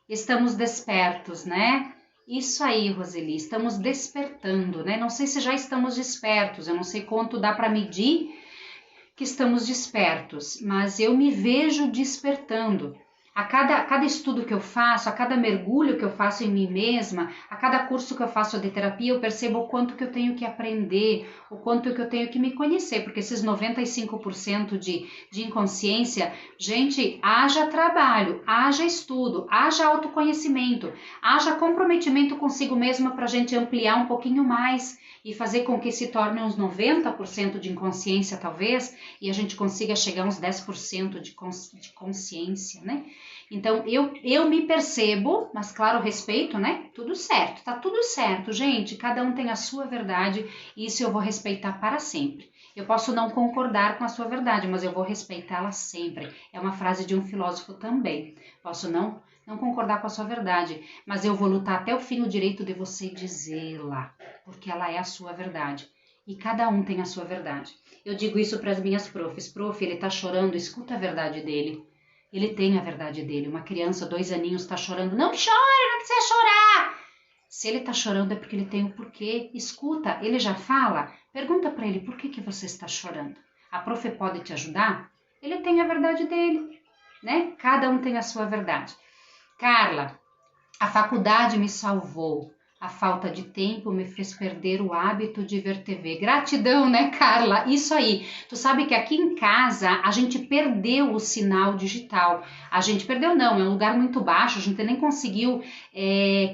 Estamos despertos, né? Isso aí, Roseli, estamos despertando, né? Não sei se já estamos despertos, eu não sei quanto dá para medir que estamos despertos, mas eu me vejo despertando. A cada estudo que eu faço, a cada mergulho que eu faço em mim mesma, a cada curso que eu faço de terapia, eu percebo o quanto que eu tenho que aprender, o quanto que eu tenho que me conhecer, porque esses 95% de inconsciência, gente, haja trabalho, haja estudo, haja autoconhecimento, haja comprometimento consigo mesma para a gente ampliar um pouquinho mais e fazer com que se torne uns 90% de inconsciência, talvez, e a gente consiga chegar a uns 10% de consciência, né? Então, eu me percebo, mas claro, respeito, né? Tudo certo, tá tudo certo, gente. Cada um tem a sua verdade e isso eu vou respeitar para sempre. Eu posso não concordar com a sua verdade, mas eu vou respeitá-la sempre. É uma frase de um filósofo também. Posso não concordar com a sua verdade, mas eu vou lutar até o fim o direito de você dizê-la, porque ela é a sua verdade. E cada um tem a sua verdade. Eu digo isso para as minhas profs. Prof, ele tá chorando, escuta a verdade dele. Ele tem a verdade dele. Uma criança, 2 aninhos, tá chorando. Não chore, não precisa chorar. Se ele tá chorando é porque ele tem um porquê. Escuta, ele já fala. Pergunta para ele, por que você está chorando? A prof pode te ajudar? Ele tem a verdade dele, né? Cada um tem a sua verdade. Carla, a faculdade me salvou. A falta de tempo me fez perder o hábito de ver TV. Gratidão, né, Carla? Isso aí. Tu sabe que aqui em casa a gente perdeu o sinal digital. A gente perdeu não, é um lugar muito baixo, a gente nem conseguiu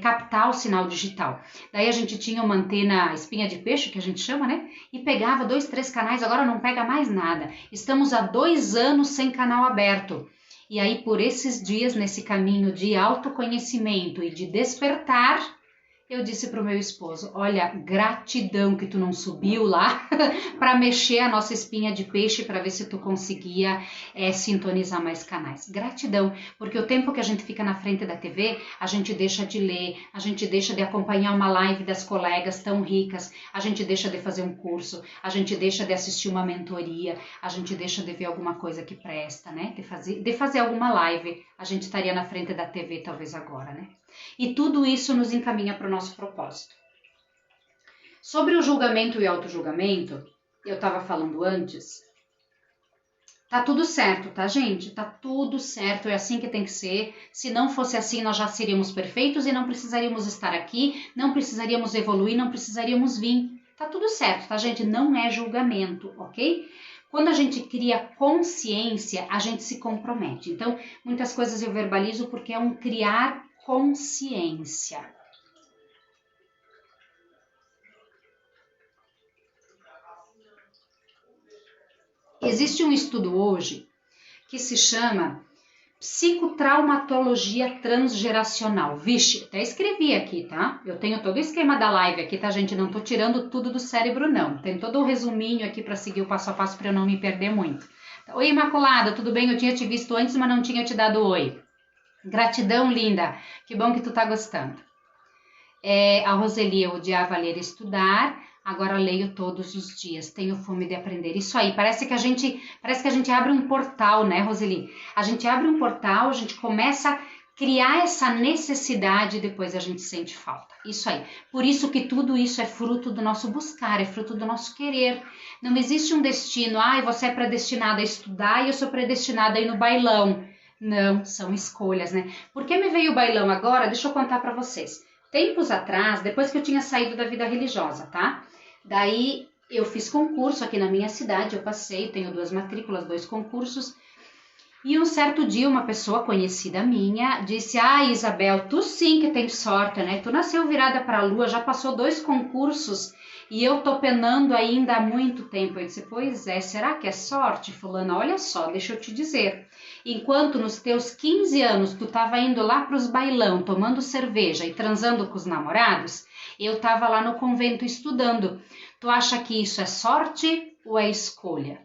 captar o sinal digital. Daí a gente tinha uma antena espinha de peixe, que a gente chama, né? E pegava 2, 3 canais, agora não pega mais nada. Estamos há 2 anos sem canal aberto. E aí, por esses dias, nesse caminho de autoconhecimento e de despertar, eu disse para o meu esposo, olha, gratidão que tu não subiu lá para mexer a nossa espinha de peixe para ver se tu conseguia sintonizar mais canais. Gratidão, porque o tempo que a gente fica na frente da TV, a gente deixa de ler, a gente deixa de acompanhar uma live das colegas tão ricas, a gente deixa de fazer um curso, a gente deixa de assistir uma mentoria, a gente deixa de ver alguma coisa que presta, né? De fazer alguma live, a gente estaria na frente da TV talvez agora, né? E tudo isso nos encaminha para o nosso propósito. Sobre o julgamento e autojulgamento, eu estava falando antes, tá tudo certo, tá, gente? Tá tudo certo, é assim que tem que ser. Se não fosse assim, nós já seríamos perfeitos e não precisaríamos estar aqui, não precisaríamos evoluir, não precisaríamos vir. Tá tudo certo, tá, gente? Não é julgamento, ok? Quando a gente cria consciência, a gente se compromete. Então, muitas coisas eu verbalizo porque é um criar consciência. Existe um estudo hoje que se chama psicotraumatologia transgeracional. Vixe, até escrevi aqui, tá? Eu tenho todo o esquema da live aqui, tá, gente? Não tô tirando tudo do cérebro, não. Tem todo o resuminho aqui para seguir o passo a passo para eu não me perder muito. Oi, Imaculada, tudo bem? Eu tinha te visto antes, mas não tinha te dado oi. Gratidão, linda. Que bom que tu tá gostando. A Roseli, eu odiava ler e estudar. Agora leio todos os dias, tenho fome de aprender. Isso aí, parece que a gente abre um portal, né, Roseli? A gente abre um portal, a gente começa a criar essa necessidade e depois a gente sente falta. Isso aí. Por isso que tudo isso é fruto do nosso buscar, é fruto do nosso querer. Não existe um destino, você é predestinada a estudar e eu sou predestinada a ir no bailão. Não, são escolhas, né? Por que me veio o bailão agora? Deixa eu contar para vocês. Tempos atrás, depois que eu tinha saído da vida religiosa, tá? Daí eu fiz concurso aqui na minha cidade, eu passei, tenho 2 matrículas, 2 concursos. E um certo dia uma pessoa conhecida minha disse, Isabel, tu sim que tem sorte, né? Tu nasceu virada para a lua, já passou 2 concursos e eu tô penando ainda há muito tempo. Eu disse, pois é, será que é sorte, fulana? Olha só, deixa eu te dizer. Enquanto nos teus 15 anos tu tava indo lá pros bailão, tomando cerveja e transando com os namorados, eu tava lá no convento estudando. Tu acha que isso é sorte ou é escolha?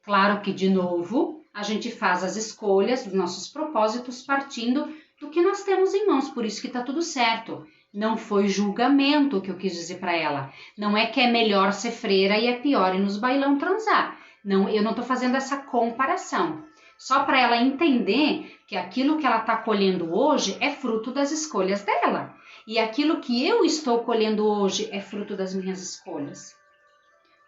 Claro que, de novo, a gente faz as escolhas dos nossos propósitos partindo do que nós temos em mãos, por isso que tá tudo certo. Não foi julgamento o que eu quis dizer para ela. Não é que é melhor ser freira e é pior ir nos bailão transar. Não, eu não estou fazendo essa comparação. Só para ela entender que aquilo que ela está colhendo hoje é fruto das escolhas dela. E aquilo que eu estou colhendo hoje é fruto das minhas escolhas.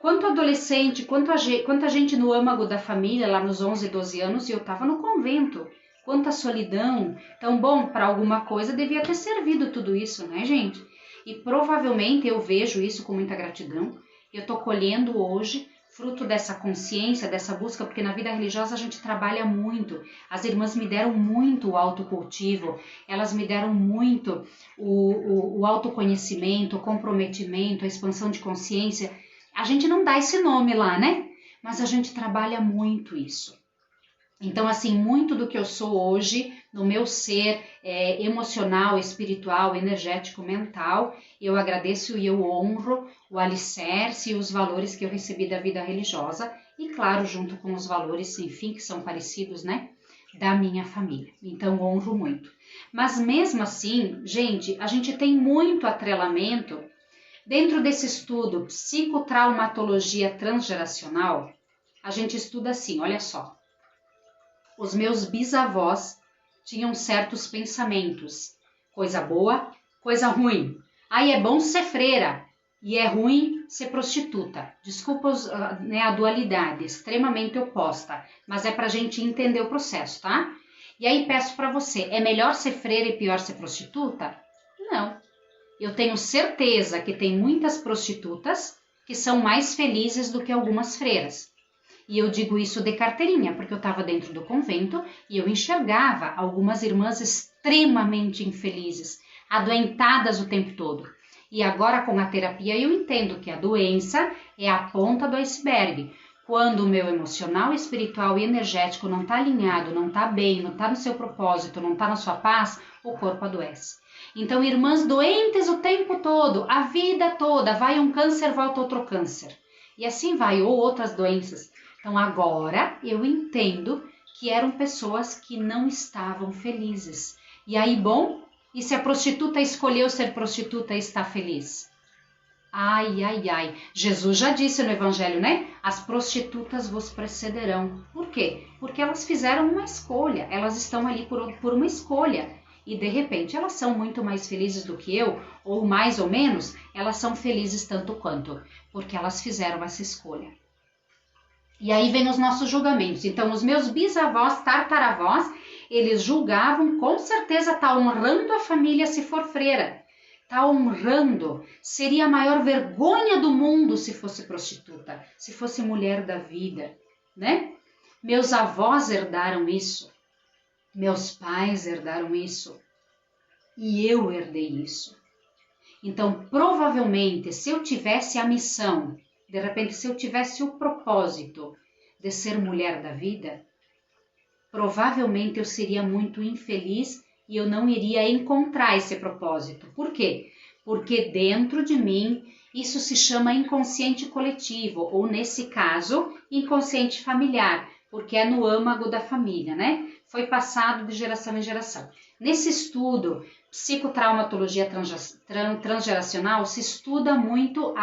Quanto adolescente, quanta gente no âmago da família, lá nos 11, 12 anos, e eu estava no convento. Quanta solidão. Então, bom, para alguma coisa devia ter servido tudo isso, né, gente? E provavelmente eu vejo isso com muita gratidão. Eu estou colhendo hoje fruto dessa consciência, dessa busca, porque na vida religiosa a gente trabalha muito. As irmãs me deram muito o autocultivo, elas me deram muito o autoconhecimento, o comprometimento, a expansão de consciência. A gente não dá esse nome lá, né? Mas a gente trabalha muito isso. Então, assim, muito do que eu sou hoje, no meu ser emocional, espiritual, energético, mental, eu agradeço e eu honro o alicerce e os valores que eu recebi da vida religiosa e, claro, junto com os valores, enfim, que são parecidos, né, da minha família. Então, honro muito. Mas mesmo assim, gente, a gente tem muito atrelamento dentro desse estudo psicotraumatologia transgeracional. A gente estuda assim, olha só. Os meus bisavós tinham certos pensamentos. Coisa boa, coisa ruim. Aí é bom ser freira e é ruim ser prostituta. Desculpa a dualidade, extremamente oposta. Mas é pra gente entender o processo, tá? E aí peço pra você, é melhor ser freira e pior ser prostituta? Não. Eu tenho certeza que tem muitas prostitutas que são mais felizes do que algumas freiras. E eu digo isso de carteirinha, porque eu estava dentro do convento e eu enxergava algumas irmãs extremamente infelizes, adoentadas o tempo todo. E agora com a terapia eu entendo que a doença é a ponta do iceberg. Quando o meu emocional, espiritual e energético não está alinhado, não está bem, não está no seu propósito, não está na sua paz, o corpo adoece. Então, irmãs doentes o tempo todo, a vida toda, vai um câncer, volta outro câncer. E assim vai, ou outras doenças. Então, agora eu entendo que eram pessoas que não estavam felizes. E aí, bom, e se a prostituta escolheu ser prostituta e está feliz? Ai, ai, ai. Jesus já disse no Evangelho, né? As prostitutas vos precederão. Por quê? Porque elas fizeram uma escolha. Elas estão ali por uma escolha. E, de repente, elas são muito mais felizes do que eu, ou mais ou menos, elas são felizes tanto quanto, porque elas fizeram essa escolha. E aí vem os nossos julgamentos. Então, os meus bisavós, tartaravós, eles julgavam, com certeza tá honrando a família se for freira. está honrando. Seria a maior vergonha do mundo se fosse prostituta, se fosse mulher da vida, né? Meus avós herdaram isso, meus pais herdaram isso e eu herdei isso. Então, provavelmente, se eu tivesse a missão, de repente, se eu tivesse o propósito de ser mulher da vida, provavelmente eu seria muito infeliz e eu não iria encontrar esse propósito. Por quê? Porque dentro de mim isso se chama inconsciente coletivo, ou nesse caso, inconsciente familiar, porque é no âmago da família, né? Foi passado de geração em geração. Nesse estudo, psicotraumatologia transgeracional, se estuda muito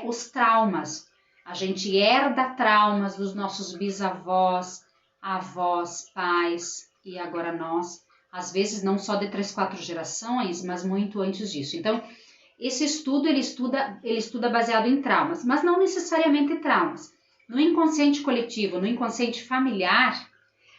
os traumas. A gente herda traumas dos nossos bisavós, avós, pais e agora nós, às vezes não só de 3, 4 gerações, mas muito antes disso. Então, esse estudo ele estuda baseado em traumas, mas não necessariamente traumas. No inconsciente coletivo, no inconsciente familiar,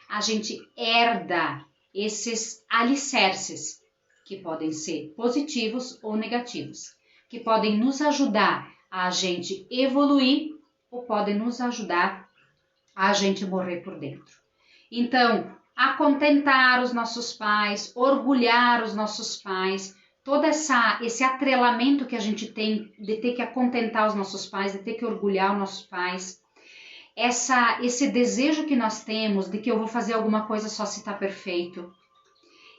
a gente herda esses alicerces, que podem ser positivos ou negativos, que podem nos ajudar a gente evoluir ou podem nos ajudar a gente morrer por dentro. Então, acontentar os nossos pais, orgulhar os nossos pais, todo esse atrelamento que a gente tem de ter que acontentar os nossos pais, de ter que orgulhar os nossos pais, esse desejo que nós temos de que eu vou fazer alguma coisa só se está perfeito.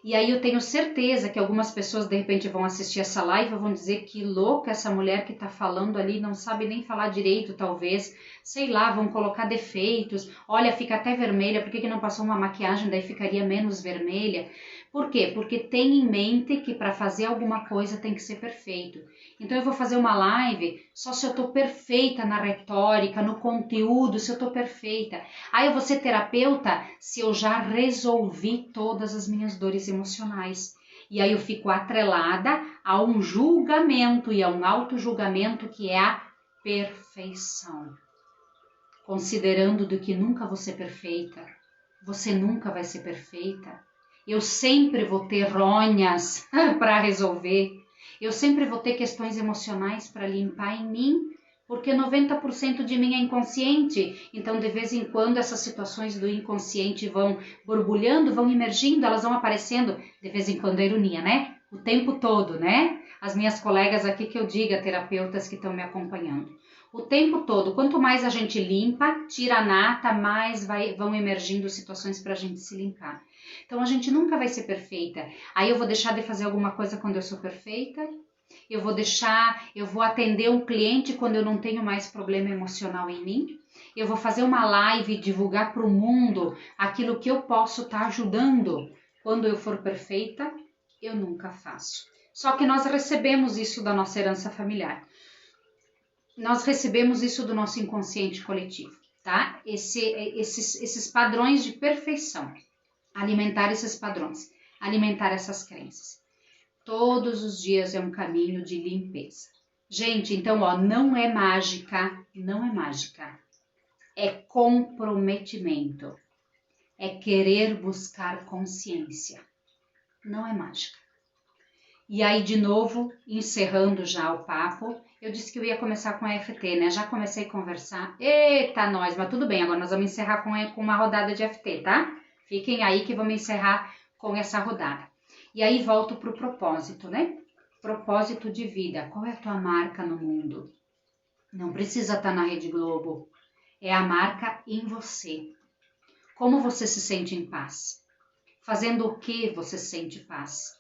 E aí eu tenho certeza que algumas pessoas de repente vão assistir essa live e vão dizer que louca essa mulher que está falando ali, não sabe nem falar direito talvez, sei lá, vão colocar defeitos, olha, fica até vermelha, por que não passou uma maquiagem, daí ficaria menos vermelha? Por quê? Porque tem em mente que para fazer alguma coisa tem que ser perfeito. Então eu vou fazer uma live só se eu estou perfeita na retórica, no conteúdo, se eu estou perfeita. Aí eu vou ser terapeuta se eu já resolvi todas as minhas dores emocionais. E aí eu fico atrelada a um julgamento e a um auto-julgamento que é a perfeição. Considerando do que nunca vou ser perfeita, você nunca vai ser perfeita. Eu sempre vou ter ronhas para resolver. Eu sempre vou ter questões emocionais para limpar em mim, porque 90% de mim é inconsciente. Então, de vez em quando, essas situações do inconsciente vão borbulhando, vão emergindo, elas vão aparecendo. De vez em quando é ironia, né? O tempo todo, né? As minhas colegas aqui que eu diga, terapeutas que estão me acompanhando. O tempo todo, quanto mais a gente limpa, tira a nata, mais vão emergindo situações para a gente se limpar. Então, a gente nunca vai ser perfeita. Aí eu vou deixar de fazer alguma coisa quando eu sou perfeita. Eu vou atender um cliente quando eu não tenho mais problema emocional em mim. Eu vou fazer uma live e divulgar para o mundo aquilo que eu posso estar ajudando. Quando eu for perfeita, eu nunca faço. Só que nós recebemos isso da nossa herança familiar. Nós recebemos isso do nosso inconsciente coletivo, tá? Esses padrões de perfeição. Alimentar esses padrões, alimentar essas crenças. Todos os dias é um caminho de limpeza. Gente, então, não é mágica, não é mágica. É comprometimento. É querer buscar consciência. Não é mágica. E aí, de novo, encerrando já o papo, eu disse que eu ia começar com a EFT, né? Já comecei a conversar. Eita, nós, mas tudo bem, agora nós vamos encerrar com uma rodada de EFT, tá? Fiquem aí que vamos encerrar com essa rodada. E aí volto para o propósito, né? Propósito de vida. Qual é a tua marca no mundo? Não precisa estar na Rede Globo. É a marca em você. Como você se sente em paz? Fazendo o que você sente paz?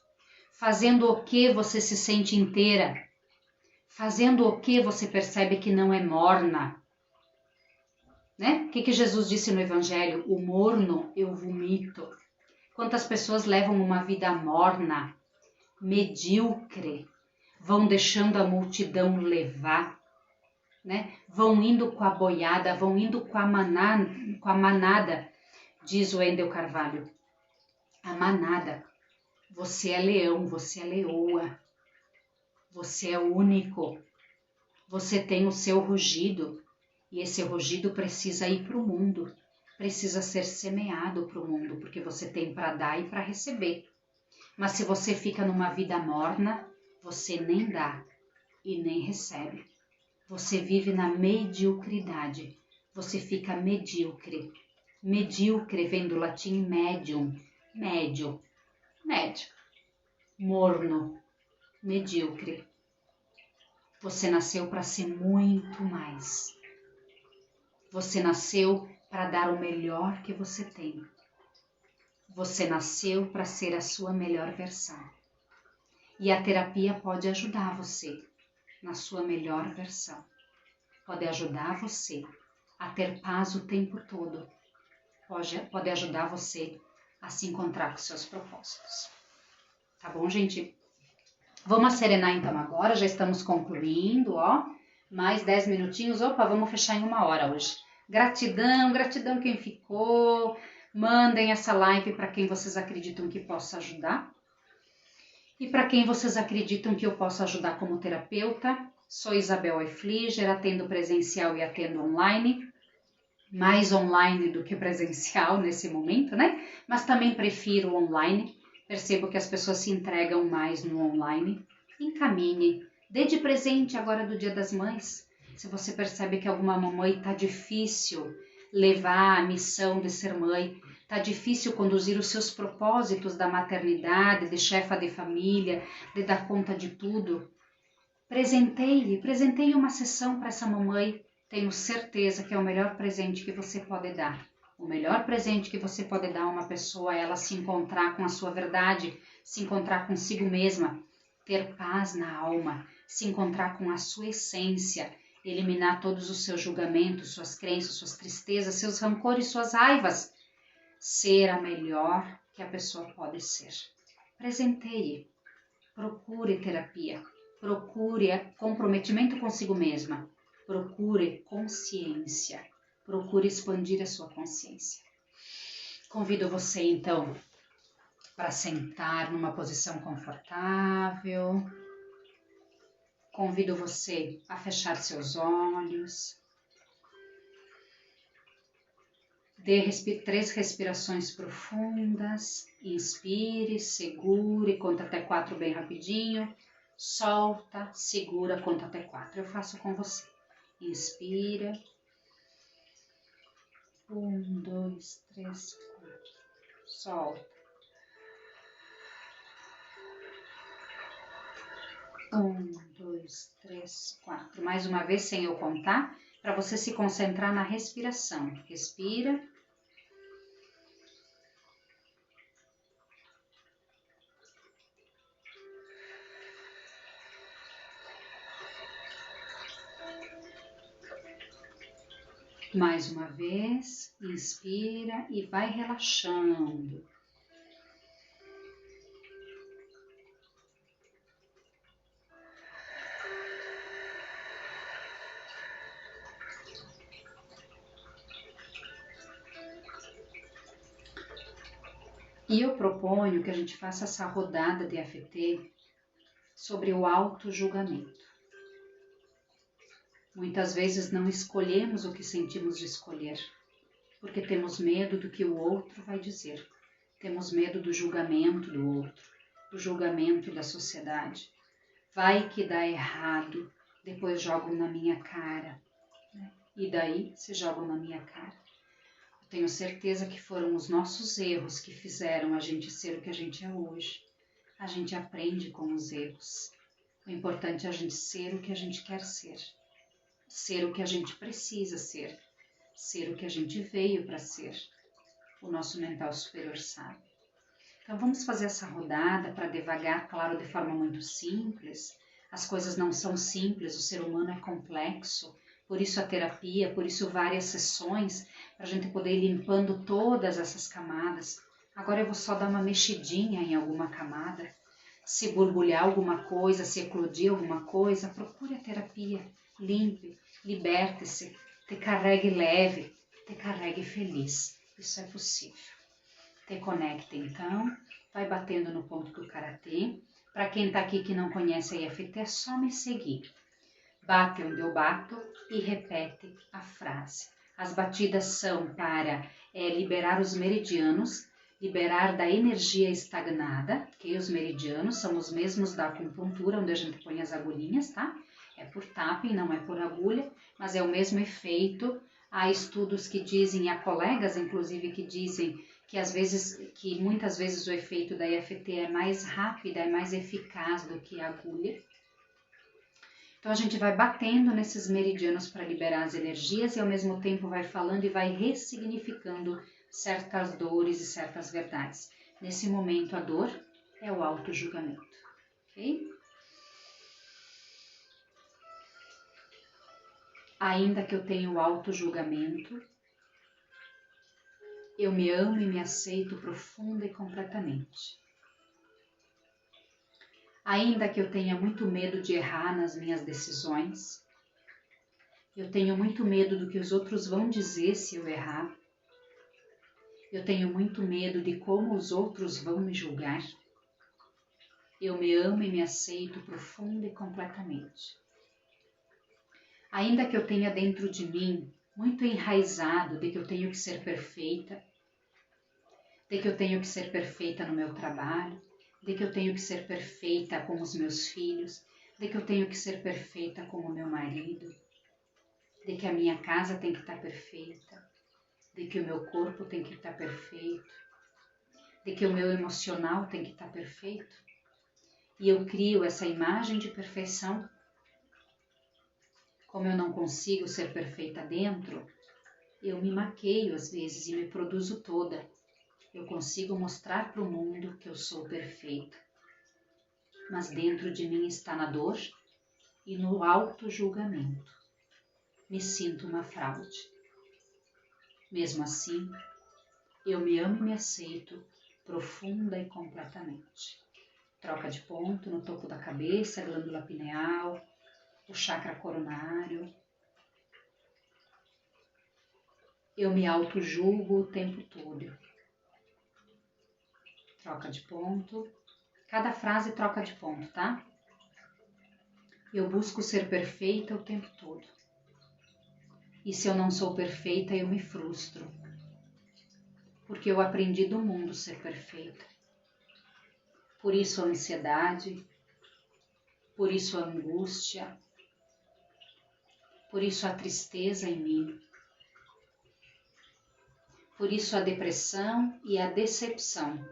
Fazendo o que você se sente inteira? Fazendo o que você percebe que não é morna? Né? O que Jesus disse no Evangelho? O morno eu vomito. Quantas pessoas levam uma vida morna, medíocre, vão deixando a multidão levar, né? Vão indo com a boiada, vão indo com a manada, diz o Wendel Carvalho. A manada. Você é leão, você é leoa, você é único, você tem o seu rugido. E esse rugido precisa ir para o mundo, precisa ser semeado para o mundo, porque você tem para dar e para receber. Mas se você fica numa vida morna, Você nem dá e nem recebe. Você vive na mediocridade. Você fica medíocre. Medíocre vem do latim medium. Médio. Médio. Morno. Medíocre. Você nasceu para ser muito mais. Você nasceu para dar o melhor que você tem. Você nasceu para ser a sua melhor versão. E a terapia pode ajudar você na sua melhor versão. Pode ajudar você a ter paz o tempo todo. Pode ajudar você a se encontrar com seus propósitos. Tá bom, gente? Vamos serenar então agora, já estamos concluindo, ó. Mais 10 minutinhos, opa, vamos fechar em 1 hora hoje. Gratidão, gratidão quem ficou. Mandem essa live para quem vocês acreditam que possa ajudar. E para quem vocês acreditam que eu possa ajudar como terapeuta. Sou Isabel Eifliger, atendo presencial e atendo online. Mais online do que presencial nesse momento, né? Mas também prefiro online. Percebo que as pessoas se entregam mais no online. Encaminhe. Dê de presente agora do Dia das Mães. Se você percebe que alguma mamãe está difícil levar a missão de ser mãe, está difícil conduzir os seus propósitos da maternidade, de chefa de família, de dar conta de tudo, presenteie uma sessão para essa mamãe. Tenho certeza que é o melhor presente que você pode dar. O melhor presente que você pode dar a uma pessoa é ela se encontrar com a sua verdade, se encontrar consigo mesma, ter paz na alma, se encontrar com a sua essência, eliminar todos os seus julgamentos, suas crenças, suas tristezas, seus rancores, suas raivas. Ser a melhor que a pessoa pode ser. Presenteie, procure terapia, procure comprometimento consigo mesma, procure consciência, procure expandir a sua consciência. Convido você então para sentar numa posição confortável. Convido você a fechar seus olhos. Dê 3 respirações profundas. Inspire, segure, conta até 4 bem rapidinho. Solta, segura, conta até 4. Eu faço com você. Inspira. 1, 2, 3, 4. Solta. 1, 2, 3, 4. Mais uma vez, sem eu contar, para você se concentrar na respiração. Respira. Mais uma vez, inspira e vai relaxando. E eu proponho que a gente faça essa rodada de AFT sobre o auto-julgamento. Muitas vezes não escolhemos o que sentimos de escolher, porque temos medo do que o outro vai dizer. Temos medo do julgamento do outro, do julgamento da sociedade. Vai que dá errado, depois jogam na minha cara. E daí se jogam na minha cara. Eu tenho certeza que foram os nossos erros que fizeram a gente ser o que a gente é hoje. A gente aprende com os erros. O importante é a gente ser o que a gente quer ser. Ser o que a gente precisa ser. Ser o que a gente veio para ser. O nosso mental superior sabe. Então vamos fazer essa rodada para devagar, claro, de forma muito simples. As coisas não são simples, o ser humano é complexo. Por isso a terapia, por isso várias sessões, para a gente poder ir limpando todas essas camadas. Agora eu vou só dar uma mexidinha em alguma camada. Se borbulhar alguma coisa, se eclodir alguma coisa, procure a terapia. Limpe, liberte-se, te carregue leve, te carregue feliz. Isso é possível. Te conecte então, vai batendo no ponto do Karatê. Para quem está aqui que não conhece a IFT, é só me seguir. Bate onde eu bato e repete a frase. As batidas são para liberar os meridianos liberar da energia estagnada, que os meridianos são os mesmos da acupuntura, onde a gente põe as agulhinhas, tá? É por tapping, não é por agulha, mas é o mesmo efeito. Há estudos que dizem, há colegas inclusive que dizem que muitas vezes o efeito da EFT é mais rápido, é mais eficaz do que a agulha. Então a gente vai batendo nesses meridianos para liberar as energias e ao mesmo tempo vai falando e vai ressignificando certas dores e certas verdades. Nesse momento a dor é o auto-julgamento, ok? Ainda que eu tenha o auto-julgamento, eu me amo e me aceito profunda e completamente. Ainda que eu tenha muito medo de errar nas minhas decisões, eu tenho muito medo do que os outros vão dizer se eu errar, eu tenho muito medo de como os outros vão me julgar, eu me amo e me aceito profunda e completamente. Ainda que eu tenha dentro de mim muito enraizado de que eu tenho que ser perfeita, de que eu tenho que ser perfeita no meu trabalho, de que eu tenho que ser perfeita com os meus filhos, de que eu tenho que ser perfeita com o meu marido, de que a minha casa tem que estar perfeita, de que o meu corpo tem que estar perfeito, de que o meu emocional tem que estar perfeito. E eu crio essa imagem de perfeição. Como eu não consigo ser perfeita dentro, eu me maqueio às vezes e me produzo toda. Eu consigo mostrar para o mundo que eu sou perfeita. Mas dentro de mim está na dor e no auto-julgamento. Me sinto uma fraude. Mesmo assim, eu me amo e me aceito profunda e completamente. Troca de ponto no topo da cabeça, glândula pineal, o chakra coronário. Eu me auto-julgo o tempo todo. Troca de ponto. Cada frase troca de ponto, tá? Eu busco ser perfeita o tempo todo. E se eu não sou perfeita, eu me frustro. Porque eu aprendi do mundo ser perfeita. Por isso a ansiedade, por isso a angústia, por isso a tristeza em mim. Por isso a depressão e a decepção.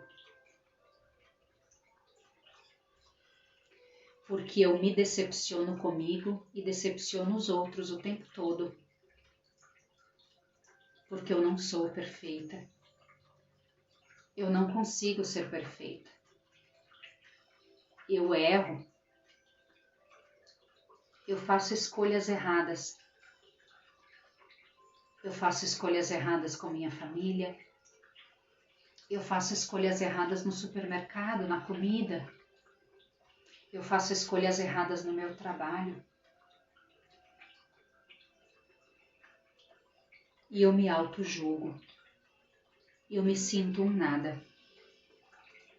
Porque eu me decepciono comigo e decepciono os outros o tempo todo. Porque eu não sou perfeita. Eu não consigo ser perfeita. Eu erro. Eu faço escolhas erradas. Eu faço escolhas erradas com minha família. Eu faço escolhas erradas no supermercado, na comida. Eu faço escolhas erradas no meu trabalho. E eu me auto-julgo. Eu me sinto um nada.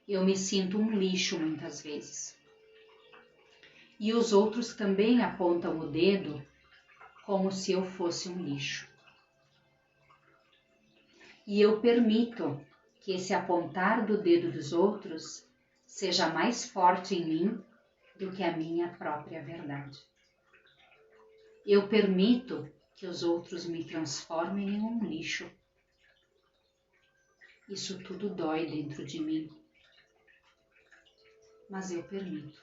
Eu me sinto um lixo muitas vezes. E os outros também apontam o dedo como se eu fosse um lixo. E eu permito que esse apontar do dedo dos outros seja mais forte em mim do que a minha própria verdade. Eu permito que os outros me transformem em um lixo. Isso tudo dói dentro de mim. Mas eu permito.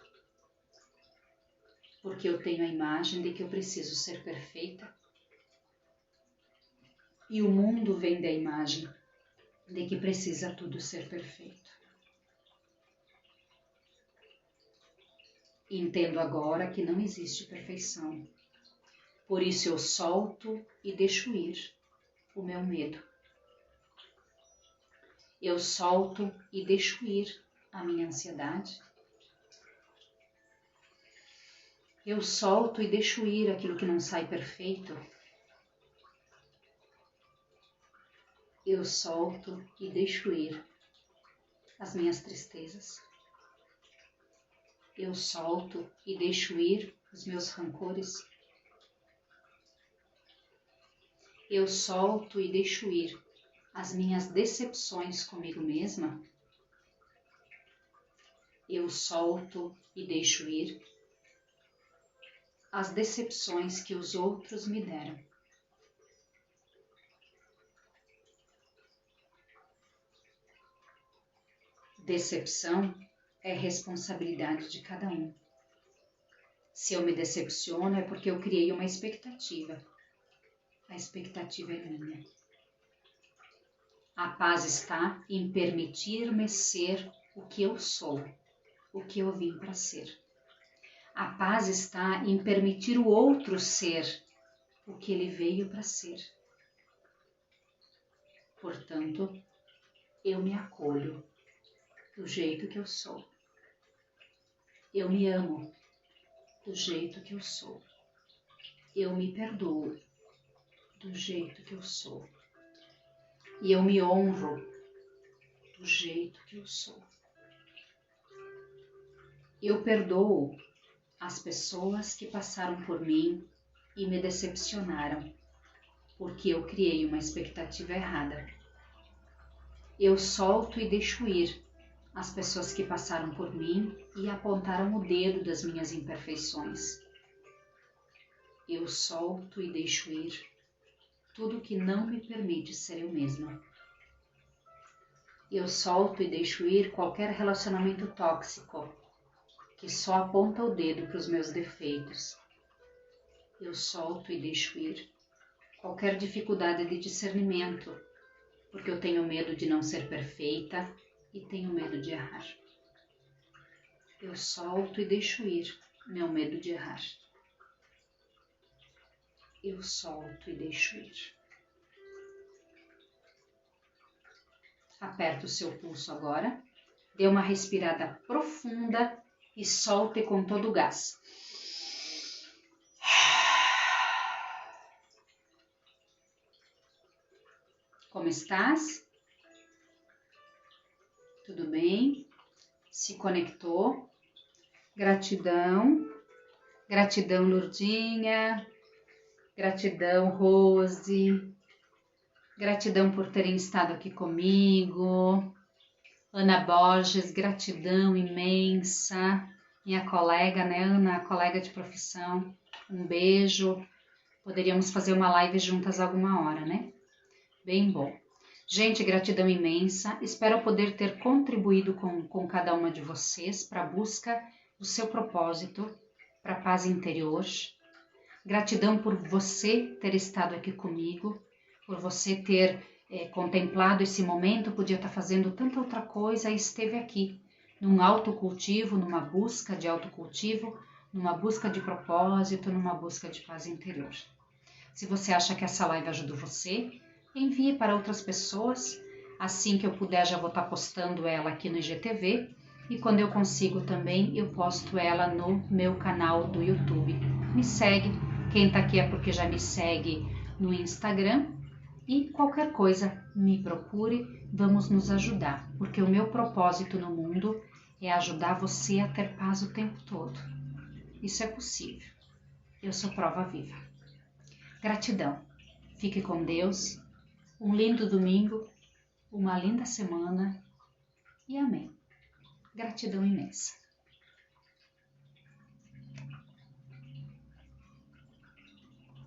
Porque eu tenho a imagem de que eu preciso ser perfeita. E o mundo vem da imagem de que precisa tudo ser perfeito. Entendo agora que não existe perfeição. Por isso eu solto e deixo ir o meu medo. Eu solto e deixo ir a minha ansiedade. Eu solto e deixo ir aquilo que não sai perfeito. Eu solto e deixo ir as minhas tristezas. Eu solto e deixo ir os meus rancores. Eu solto e deixo ir as minhas decepções comigo mesma, eu solto e deixo ir as decepções que os outros me deram. Decepção é responsabilidade de cada um. Se eu me decepciono é porque eu criei uma expectativa. A expectativa é minha. A paz está em permitir-me ser o que eu sou, o que eu vim para ser. A paz está em permitir o outro ser o que ele veio para ser. Portanto, eu me acolho do jeito que eu sou. Eu me amo do jeito que eu sou. Eu me perdoo do jeito que eu sou. E eu me honro do jeito que eu sou. Eu perdoo as pessoas que passaram por mim e me decepcionaram, porque eu criei uma expectativa errada. Eu solto e deixo ir as pessoas que passaram por mim e apontaram o dedo das minhas imperfeições. Eu solto e deixo ir tudo que não me permite ser eu mesma. Eu solto e deixo ir qualquer relacionamento tóxico que só aponta o dedo para os meus defeitos. Eu solto e deixo ir qualquer dificuldade de discernimento, porque eu tenho medo de não ser perfeita e tenho medo de errar. Eu solto e deixo ir meu medo de errar. Eu solto e deixo ir. Aperta o seu pulso agora, dê uma respirada profunda e solte com todo o gás. Como estás? Tudo bem? Se conectou? Gratidão. Gratidão, Lurdinha. Gratidão, Rose. Gratidão por terem estado aqui comigo. Ana Borges, gratidão imensa. Minha colega, né, Ana, colega de profissão. Um beijo. Poderíamos fazer uma live juntas alguma hora, né? Bem bom. Gente, gratidão imensa. Espero poder ter contribuído com cada uma de vocês para a busca do seu propósito, para a paz interior. Gratidão por você ter estado aqui comigo, por você ter contemplado esse momento, podia estar fazendo tanta outra coisa e esteve aqui, num autocultivo, numa busca de autocultivo, numa busca de propósito, numa busca de paz interior. Se você acha que essa live ajudou você, envie para outras pessoas. Assim que eu puder, já vou estar postando ela aqui no IGTV. E quando eu consigo também, eu posto ela no meu canal do YouTube. Me segue. Quem está aqui é porque já me segue no Instagram. E qualquer coisa, me procure. Vamos nos ajudar. Porque o meu propósito no mundo é ajudar você a ter paz o tempo todo. Isso é possível. Eu sou prova viva. Gratidão. Fique com Deus. Um lindo domingo, uma linda semana e amém. Gratidão imensa.